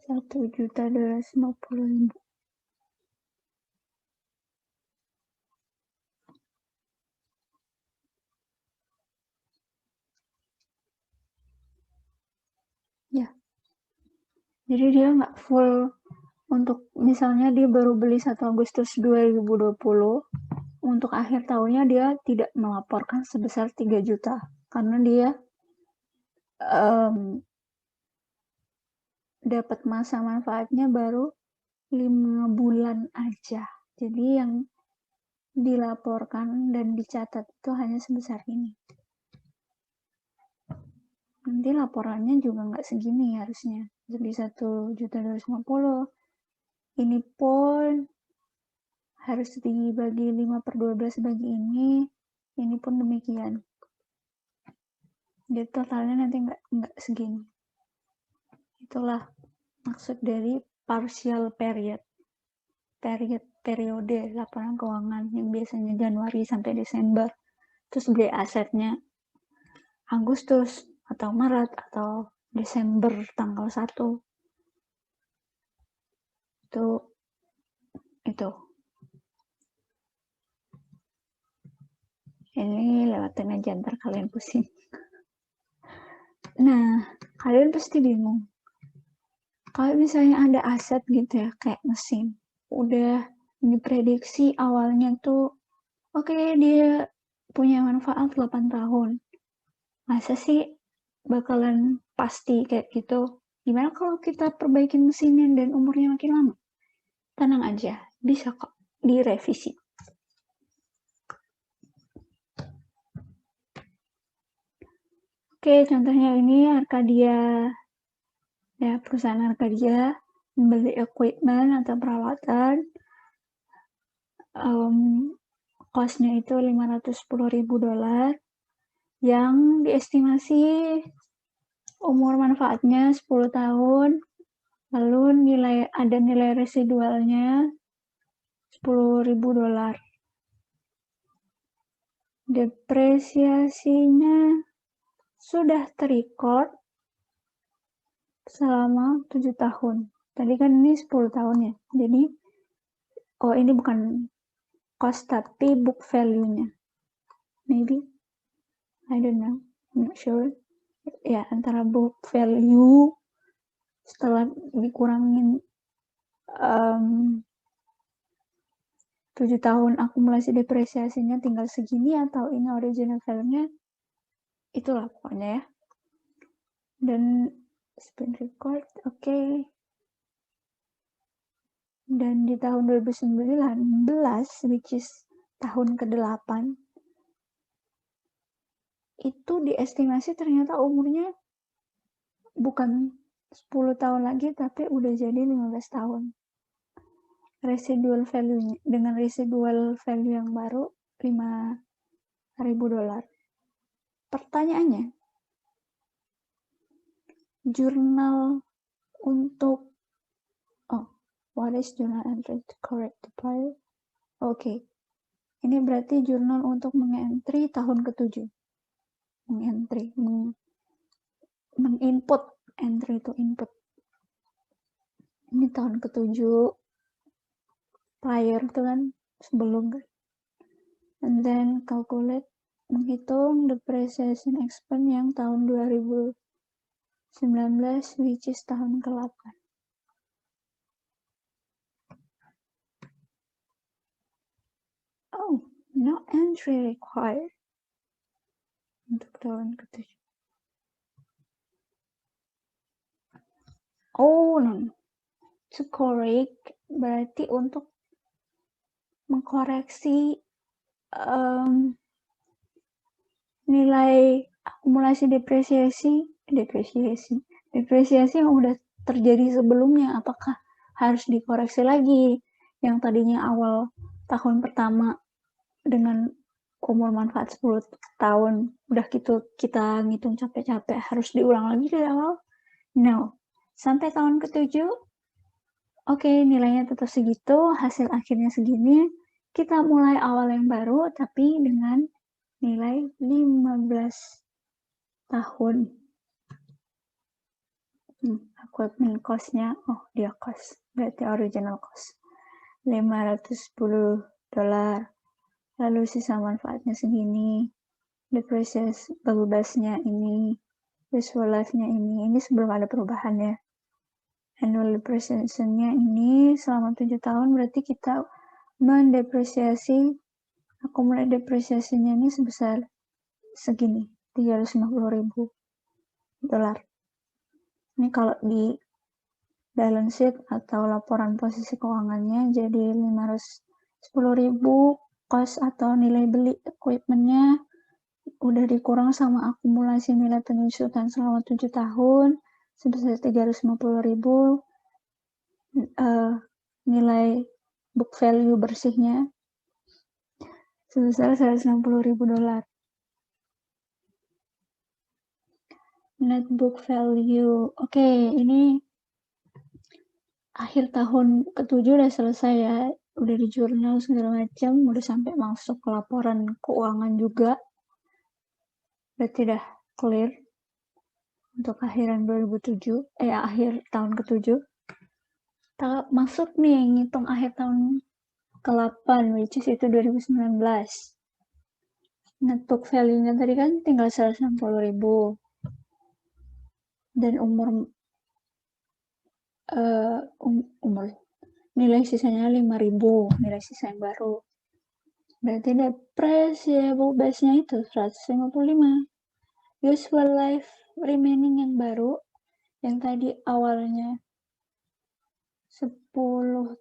Rp1.250.000. Ya, jadi dia nggak full. Untuk misalnya dia baru beli 1 Agustus 2020, untuk akhir tahunnya dia tidak melaporkan sebesar 3 juta karena dia dapat masa manfaatnya baru 5 bulan aja. Jadi yang dilaporkan dan dicatat itu hanya sebesar ini. Nanti laporannya juga nggak segini harusnya, jadi 1.250.000. Ini pun harus dibagi 5/12 bagi ini pun demikian. Jadi totalnya nanti nggak segini. Itulah maksud dari partial periode laporan keuangan yang biasanya Januari sampai Desember. Terus beli asetnya Agustus atau Maret atau Desember tanggal 1. Itu. Ini lewatin aja, ntar kalian pusing. Nah, kalian pasti bingung. Kalau misalnya ada aset gitu ya, kayak mesin, udah diprediksi awalnya tuh, oke, dia punya manfaat 8 tahun. Masa sih bakalan pasti kayak gitu? Gimana kalau kita perbaikin mesinnya dan umurnya makin lama? Tenang aja, bisa kok direvisi. Oke, contohnya ini Arcadia. Ya, perusahaan Arcadia membeli equipment atau peralatan, cost-nya itu $510.000, yang diestimasi umur manfaatnya 10 tahun, lalu ada nilai residualnya $10.000. Depresiasinya sudah terrecord selama 7 tahun. Tadi kan ini 10 tahun ya. Jadi, ini bukan cost tapi book value-nya. Maybe. I don't know. I'm not sure. Ya, antara book value setelah dikurangin 7 tahun akumulasi depresiasinya tinggal segini atau ini original value-nya, itulah pokoknya ya. Dan spin record, oke. Dan di tahun 2019, which is tahun ke-8, itu diestimasi ternyata umurnya bukan 10 tahun lagi, tapi udah jadi 15 tahun. Residual value-nya, dengan residual value yang baru, $5.000. Pertanyaannya, jurnal untuk what is journal entry to correct the prior? Oke. Ini berarti jurnal untuk mengentry tahun ke-7. Mengentry, menginput, entry itu input. Ini tahun ke-7. Prior itu kan sebelum kan. And then calculate, menghitung depreciation expense yang tahun 2019, which is tahun ke-8. No entry required untuk tahun ke-7. No. To correct berarti untuk mengkoreksi nilai akumulasi depresiasi yang udah terjadi sebelumnya, apakah harus dikoreksi lagi yang tadinya awal tahun pertama dengan umur manfaat 10 tahun udah gitu kita ngitung capek-capek harus diulang lagi dari awal? No. Sampai tahun ke-7 nilainya tetap segitu, hasil akhirnya segini, kita mulai awal yang baru tapi dengan nilai 15 tahun. Equipment cost-nya, dia cost, berarti original cost. $510. Lalu sisa manfaatnya segini. Depreciasi bebasnya ini. Useful life-nya ini sebelum ada perubahannya. Annual depreciation-nya ini selama 7 tahun berarti kita mendepresiasi akumulasi depresiasinya ini sebesar segini, $350. Ini kalau di balance sheet atau laporan posisi keuangannya jadi $510.000 cost atau nilai beli equipment-nya udah dikurang sama akumulasi nilai penyusutan selama 7 tahun sebesar $350.000. Nilai book value bersihnya sebesar $160.000. Net book value. Ini akhir tahun ke-7 udah selesai ya. Udah di jurnal segala macam, udah sampai masuk ke laporan keuangan juga. Berarti udah clear untuk akhiran 2007, akhir tahun ke-7. Kita masuk nih ngitung akhir tahun ke-8, which is itu 2019. Net book value-nya tadi kan tinggal $160.000. Dan umur nilai sisanya 5.000, nilai sisa yang baru. Berarti depreciable base-nya itu 155. Useful life remaining yang baru, yang tadi awalnya 10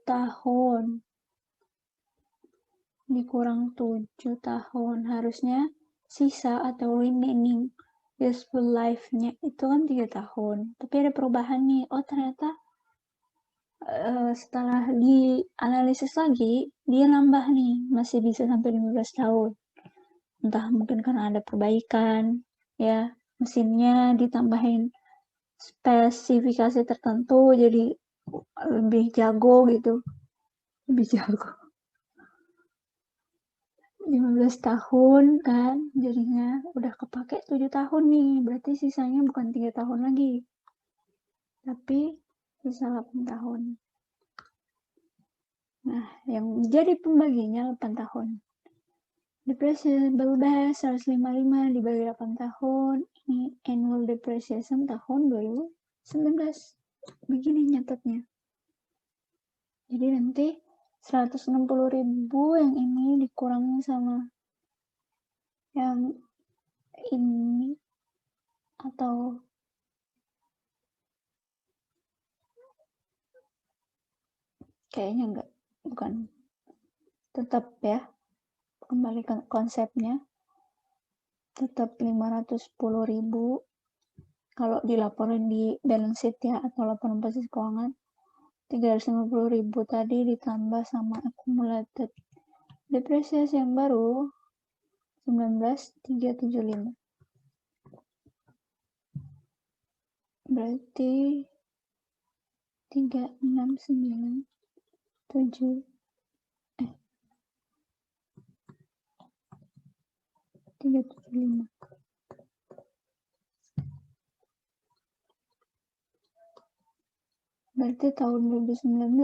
tahun dikurang 7 tahun, harusnya sisa atau remaining useful life-nya itu kan 3 tahun. Tapi ada perubahan nih, ternyata setelah dianalisis lagi, dia nambah nih, masih bisa sampai 15 tahun. Entah mungkin karena ada perbaikan, ya, mesinnya ditambahin spesifikasi tertentu, jadi lebih jago gitu. Lebih jago. 15 tahun kan, jadinya udah kepake 7 tahun nih, berarti sisanya bukan 3 tahun lagi, tapi sisa 8 tahun. Nah, yang jadi pembaginya 8 tahun. Depreciable base 155 dibagi 8 tahun, ini annual depreciation tahun 2019. Begini nyatetnya. Jadi nanti 160.000 yang ini dikurangin sama yang ini, atau kayaknya enggak, bukan. Tetap ya, kembali ke konsepnya, tetap 510.000 kalau dilaporin di balance sheet ya, atau laporan posisi keuangan. 350.000 tadi ditambah sama accumulated depresiasi yang baru 19.375. Berarti 3697 375. Berarti tahun 2019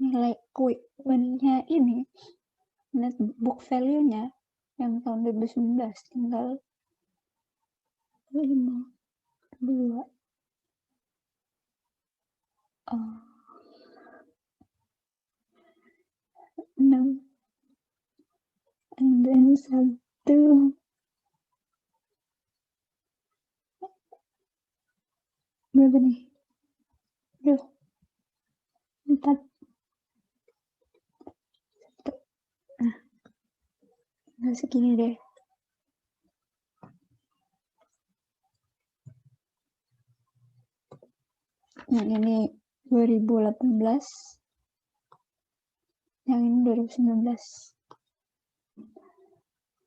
nilai equipment-nya ini, net book value-nya yang tahun 2019 tinggal 5, 2, oh, 6, and then 1, berapa nih? 4. Nah, segini deh. Yang ini 2018, yang ini 2019.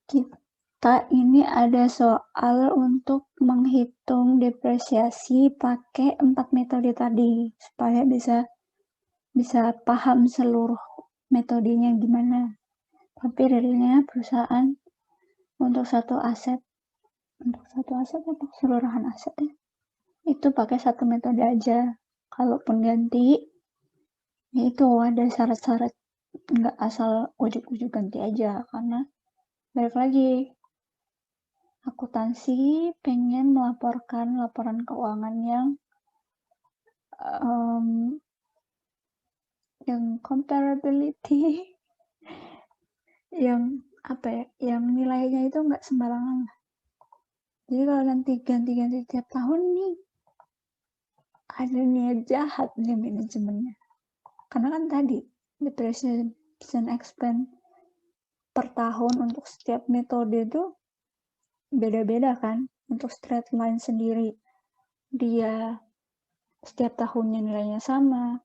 Kita ini ada soal untuk menghitung depresiasi pakai 4 metode tadi, supaya bisa paham seluruh metodenya gimana. Tapi realnya perusahaan untuk satu aset atau keseluruhan aset ya, itu pakai satu metode aja. Kalaupun ganti, ya itu ada syarat-syarat, nggak asal ujuk-ujuk ganti aja, karena balik lagi, akuntansi pengen melaporkan laporan keuangan yang comparability, yang apa ya, yang nilainya itu nggak sembarangan. Jadi kalau ganti tiap tahun nih, ada niat jahat nih manajemennya. Karena kan tadi depreciation expense per tahun untuk setiap metode itu beda-beda kan. Untuk straight line sendiri dia setiap tahunnya nilainya sama.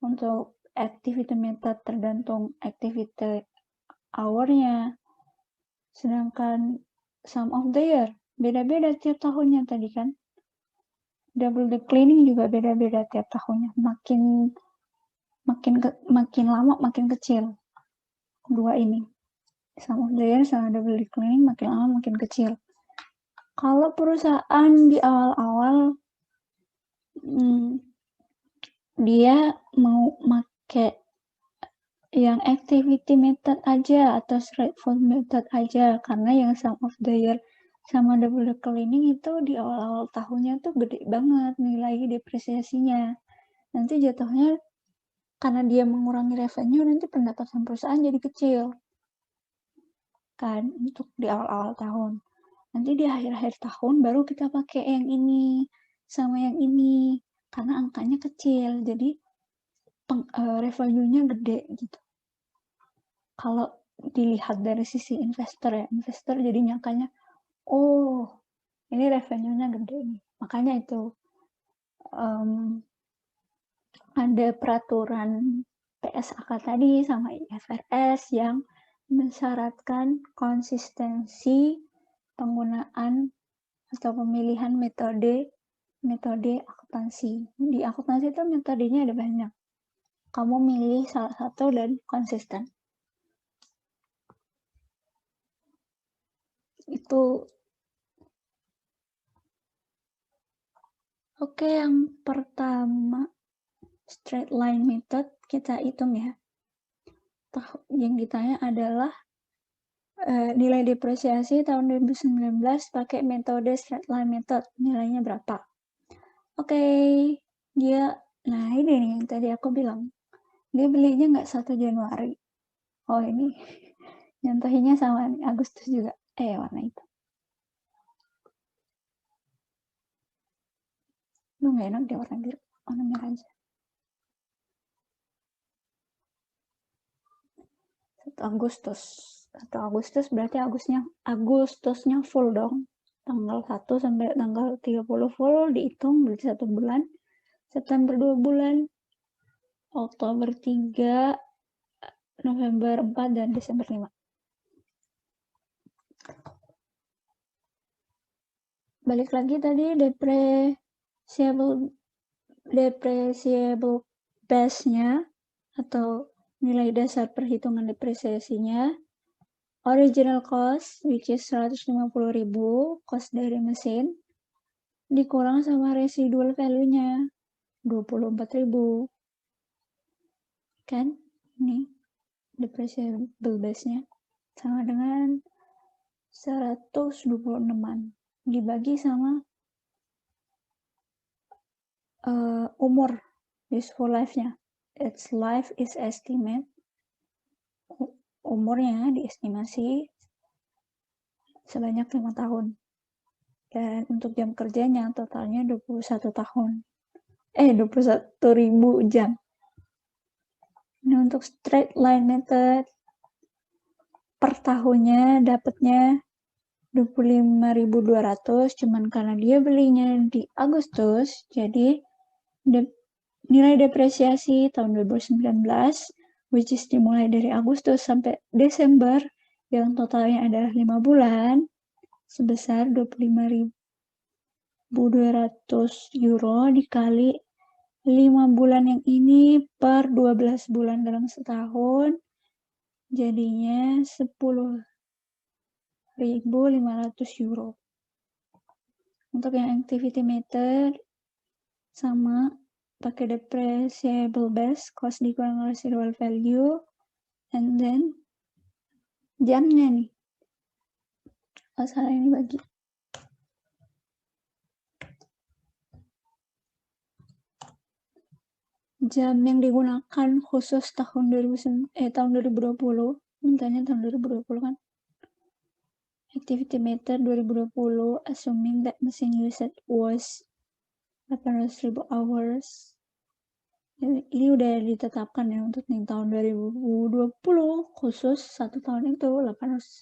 Untuk activity method tergantung activity hour-nya. Sedangkan sum of the year beda-beda tiap tahunnya tadi kan. Double declining juga beda-beda tiap tahunnya. Makin lama makin kecil. Dua ini. Sum of the year sama double declining makin lama makin kecil. Kalau perusahaan di awal-awal dia mau make yang activity method aja atau straightforward method aja, karena yang sum of the year sama double declining itu di awal-awal tahunnya tuh gede banget nilai depresiasinya. Nanti jatuhnya karena dia mengurangi revenue, nanti pendapatan perusahaan jadi kecil kan untuk di awal-awal tahun. Nanti di akhir-akhir tahun baru kita pakai yang ini sama yang ini, karena angkanya kecil, jadi revenue-nya gede gitu. Kalau dilihat dari sisi investor ya, investor jadi nyangkanya, oh ini revenue-nya gede nih. Makanya itu ada peraturan PSAK tadi sama IFRS yang mensyaratkan konsistensi penggunaan atau pemilihan metode akuntansi. Di akuntansi itu metodenya ada banyak. Kamu milih salah satu dan konsisten. Itu. Oke, yang pertama straight line method kita hitung ya. Yang ditanya adalah nilai depresiasi tahun 2019 pakai metode straight line method, nilainya berapa? Oke, nah ini nih yang tadi aku bilang, dia belinya nggak 1 Januari. Oh ini, nyontohinnya sama nih, Agustus juga, warna itu. Lu nggak enak deh warna biru, warna merah aja. 1 Agustus berarti Agustusnya full dong. Tanggal 1 sampai tanggal 30 full dihitung berarti 1 bulan. September 2 bulan. Oktober 3, November 4, dan Desember 5. Balik lagi tadi depreciable base-nya atau nilai dasar perhitungan depresiasinya. Original cost, which is 150.000, cost dari mesin, dikurang sama residual value-nya, 24.000. Kan? Ini depreciable base-nya sama dengan 126-an. Dibagi sama umur, useful life-nya. Its life is estimate. Umurnya diestimasi sebanyak 5 tahun. Dan untuk jam kerjanya totalnya 21 tahun. 21.000 jam. Nah, untuk straight line method per tahunnya dapatnya 25.200, cuman karena dia belinya di Agustus, jadi nilai depresiasi tahun 2019, which is dimulai dari Agustus sampai Desember, yang totalnya adalah 5 bulan, sebesar 25.200 euro dikali 5 bulan yang ini per 12 bulan dalam setahun, jadinya 10.500 euro. Untuk yang activity method sama pakai depreciable base, cost dikurang residual value, and then jamnya nih. Salah ini bagi. Jam yang digunakan khusus tahun 2020, mintanya tahun 2020 kan. Activity method 2020, assuming that machine usage was 800.000 hours. Ini udah ditetapkan ya untuk tahun 2020, khusus 1 tahun itu 800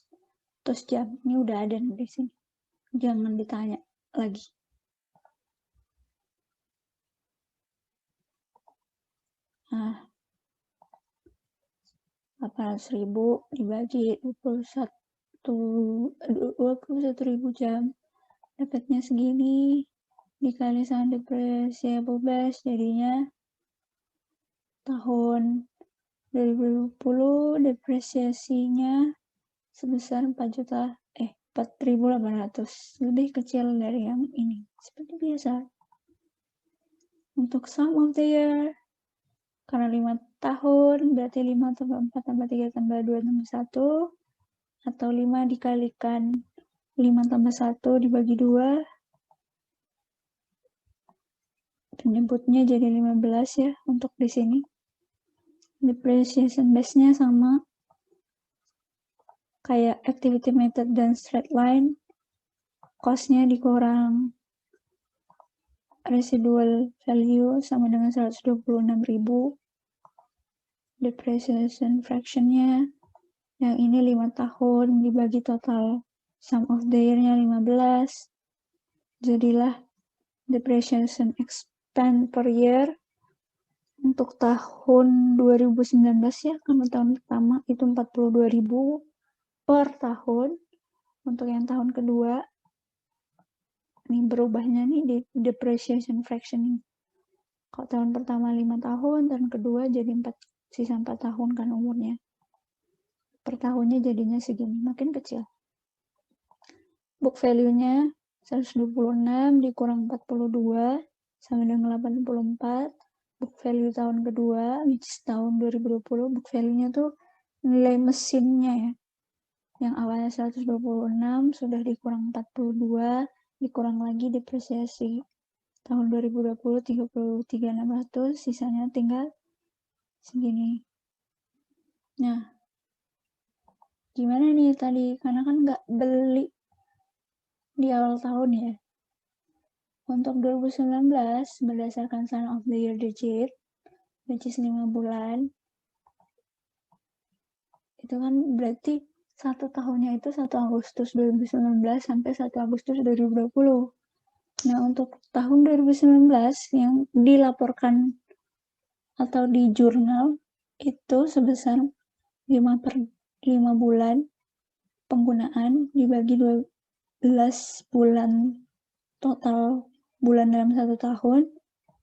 jam. Ini udah ada di sini. Jangan ditanya lagi. Nah, 800.000 dibagi 21.000 jam, dapatnya segini, dikali sama depreciable base, jadinya tahun 2020 depresiasinya sebesar 4.800, lebih kecil dari yang ini, seperti biasa. Untuk sum of the year, karena 5 tahun, berarti 5 tambah 4 tambah 3 tambah 2 tambah 1, atau 5 dikalikan 5 tambah 1 dibagi 2, penyebutnya jadi 15 ya untuk di sini. Depreciation base-nya sama kayak activity method dan straight line, cost-nya dikurang residual value sama dengan 126.000. Depreciation fraction-nya yang ini 5 tahun dibagi total sum of the year-nya 15, jadilah depreciation expense per year untuk tahun 2019 ya, karena tahun pertama itu 42.000 per tahun. Untuk yang tahun kedua, ini berubahnya nih di depreciation fraction ini. Kalau tahun pertama 5 tahun, tahun kedua jadi sisa 4 tahun kan umurnya. Per tahunnya jadinya segini, makin kecil. book value-nya 126 dikurang 42 sama dengan 84. Book value tahun kedua, which is tahun 2020, book value-nya tuh nilai mesinnya ya. Yang awalnya 126 sudah dikurang 42, dikurang lagi depresiasi. Tahun 2020 33.600, sisanya tinggal segini. Nah, gimana nih tadi? Karena kan nggak beli di awal tahun ya. Untuk 2019, berdasarkan Sign of the Year digit, which is 5 bulan, itu kan berarti satu tahunnya itu 1 Agustus 2019 sampai 1 Agustus 2020. Nah, untuk tahun 2019 yang dilaporkan atau di jurnal itu sebesar 5 bulan penggunaan dibagi 12 bulan total bulan dalam satu tahun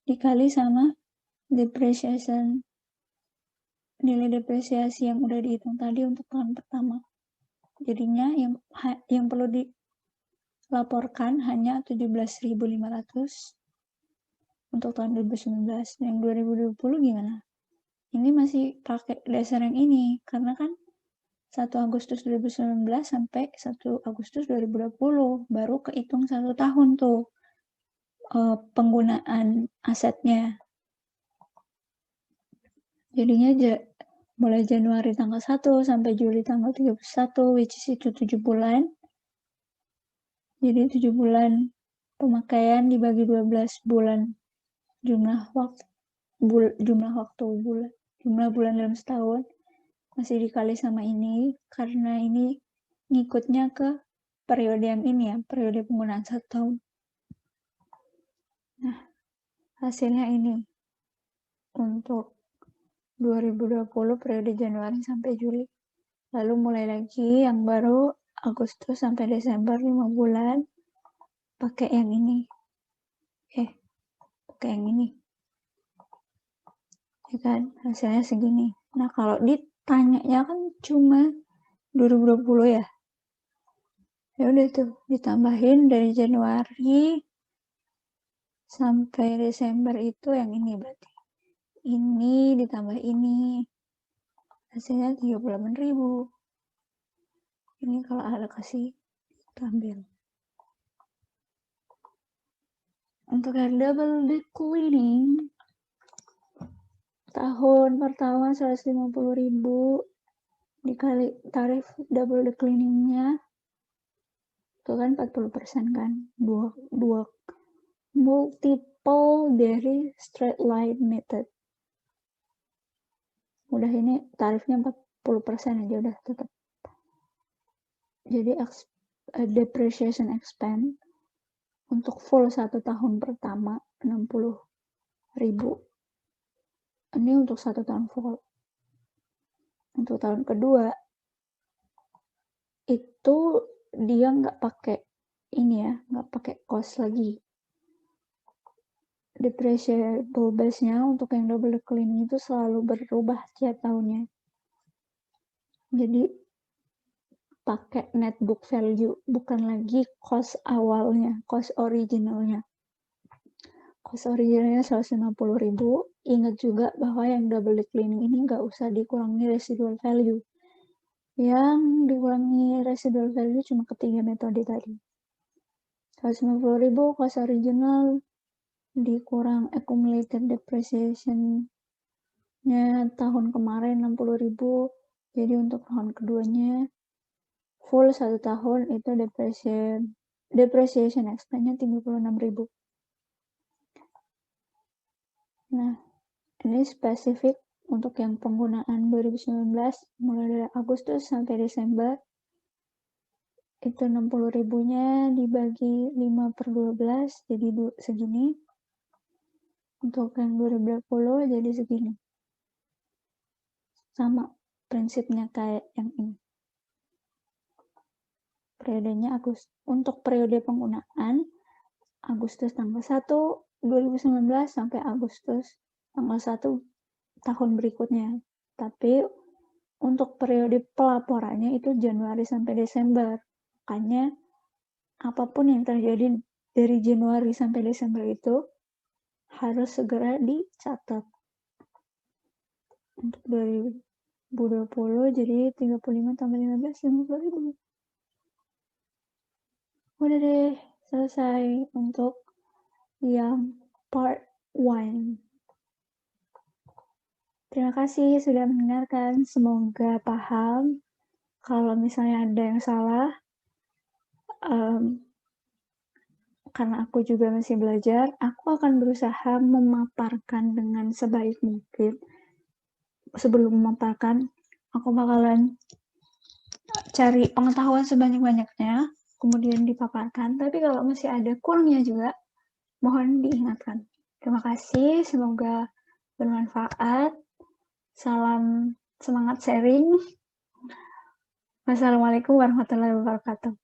dikali sama depreciation, nilai depresiasi yang udah dihitung tadi untuk tahun pertama. Jadinya yang perlu dilaporkan hanya 17.500 untuk tahun 2019. Yang 2020 gimana? Ini masih pakai dasar yang ini karena kan 1 Agustus 2019 sampai 1 Agustus 2020 baru kehitung 1 tahun tuh penggunaan asetnya. Jadinya mulai Januari tanggal 1 sampai Juli tanggal 31, which is itu 7 bulan. Jadi 7 bulan pemakaian dibagi 12 bulan jumlah bulan dalam setahun masih dikali sama ini karena ini ngikutnya ke periode yang ini ya, periode penggunaan 1 tahun. Nah, hasilnya ini untuk 2020 periode Januari sampai Juli. Lalu mulai lagi yang baru Agustus sampai Desember 5 bulan pakai yang ini. Pakai yang ini. Ya kan, hasilnya segini. Nah, kalau ditanyanya kan cuma 2020 ya. Ya udah tuh, ditambahin dari Januari sampai Desember itu yang ini berarti. Ini ditambah ini. Hasilnya 38.000. Ini kalau alokasi ambil. Untuk yang double declining, tahun pertama 150.000 dikali tarif double decliningnya itu kan 40% kan, dua multiple dari straight line method. Udah ini tarifnya 40% aja udah tetap. Jadi depreciation expense untuk full 1 tahun pertama 60.000. Ini untuk 1 tahun full. Untuk tahun kedua itu dia nggak pakai ini ya, nggak pakai cost lagi. Depreciable base-nya untuk yang double declining itu selalu berubah tiap tahunnya. Jadi pakai net book value, bukan lagi cost awalnya, cost originalnya. Cost originalnya 150.000. Ingat juga bahwa yang double declining ini nggak usah dikurangi residual value. Yang dikurangi residual value cuma ketiga metode tadi. 150.000 cost original dikurang accumulated depreciation-nya tahun kemarin 60.000. Jadi untuk tahun keduanya full 1 tahun itu depreciation expense-nya 36.000. Nah, ini spesifik untuk yang penggunaan 2019 mulai dari Agustus sampai Desember itu 60.000-nya dibagi 5/12 jadi segini. Untuk yang 2020 jadi segini. Sama prinsipnya kayak yang ini. Periodenya untuk periode penggunaan Agustus tanggal 1 2019 sampai Agustus tanggal 1 tahun berikutnya. Tapi untuk periode pelaporannya itu Januari sampai Desember. Makanya apapun yang terjadi dari Januari sampai Desember itu harus segera dicatat. Untuk 2020 jadi 35 tambah 15, 50.000. Udah deh, selesai untuk yang part 1. Terima kasih sudah mendengarkan. Semoga paham. Kalau misalnya ada yang salah, karena aku juga masih belajar, aku akan berusaha memaparkan dengan sebaik mungkin. Sebelum memaparkan, aku bakalan cari pengetahuan sebanyak-banyaknya, kemudian dipaparkan. Tapi kalau masih ada kurangnya juga, mohon diingatkan. Terima kasih, semoga bermanfaat. Salam semangat sharing. Wassalamualaikum warahmatullahi wabarakatuh.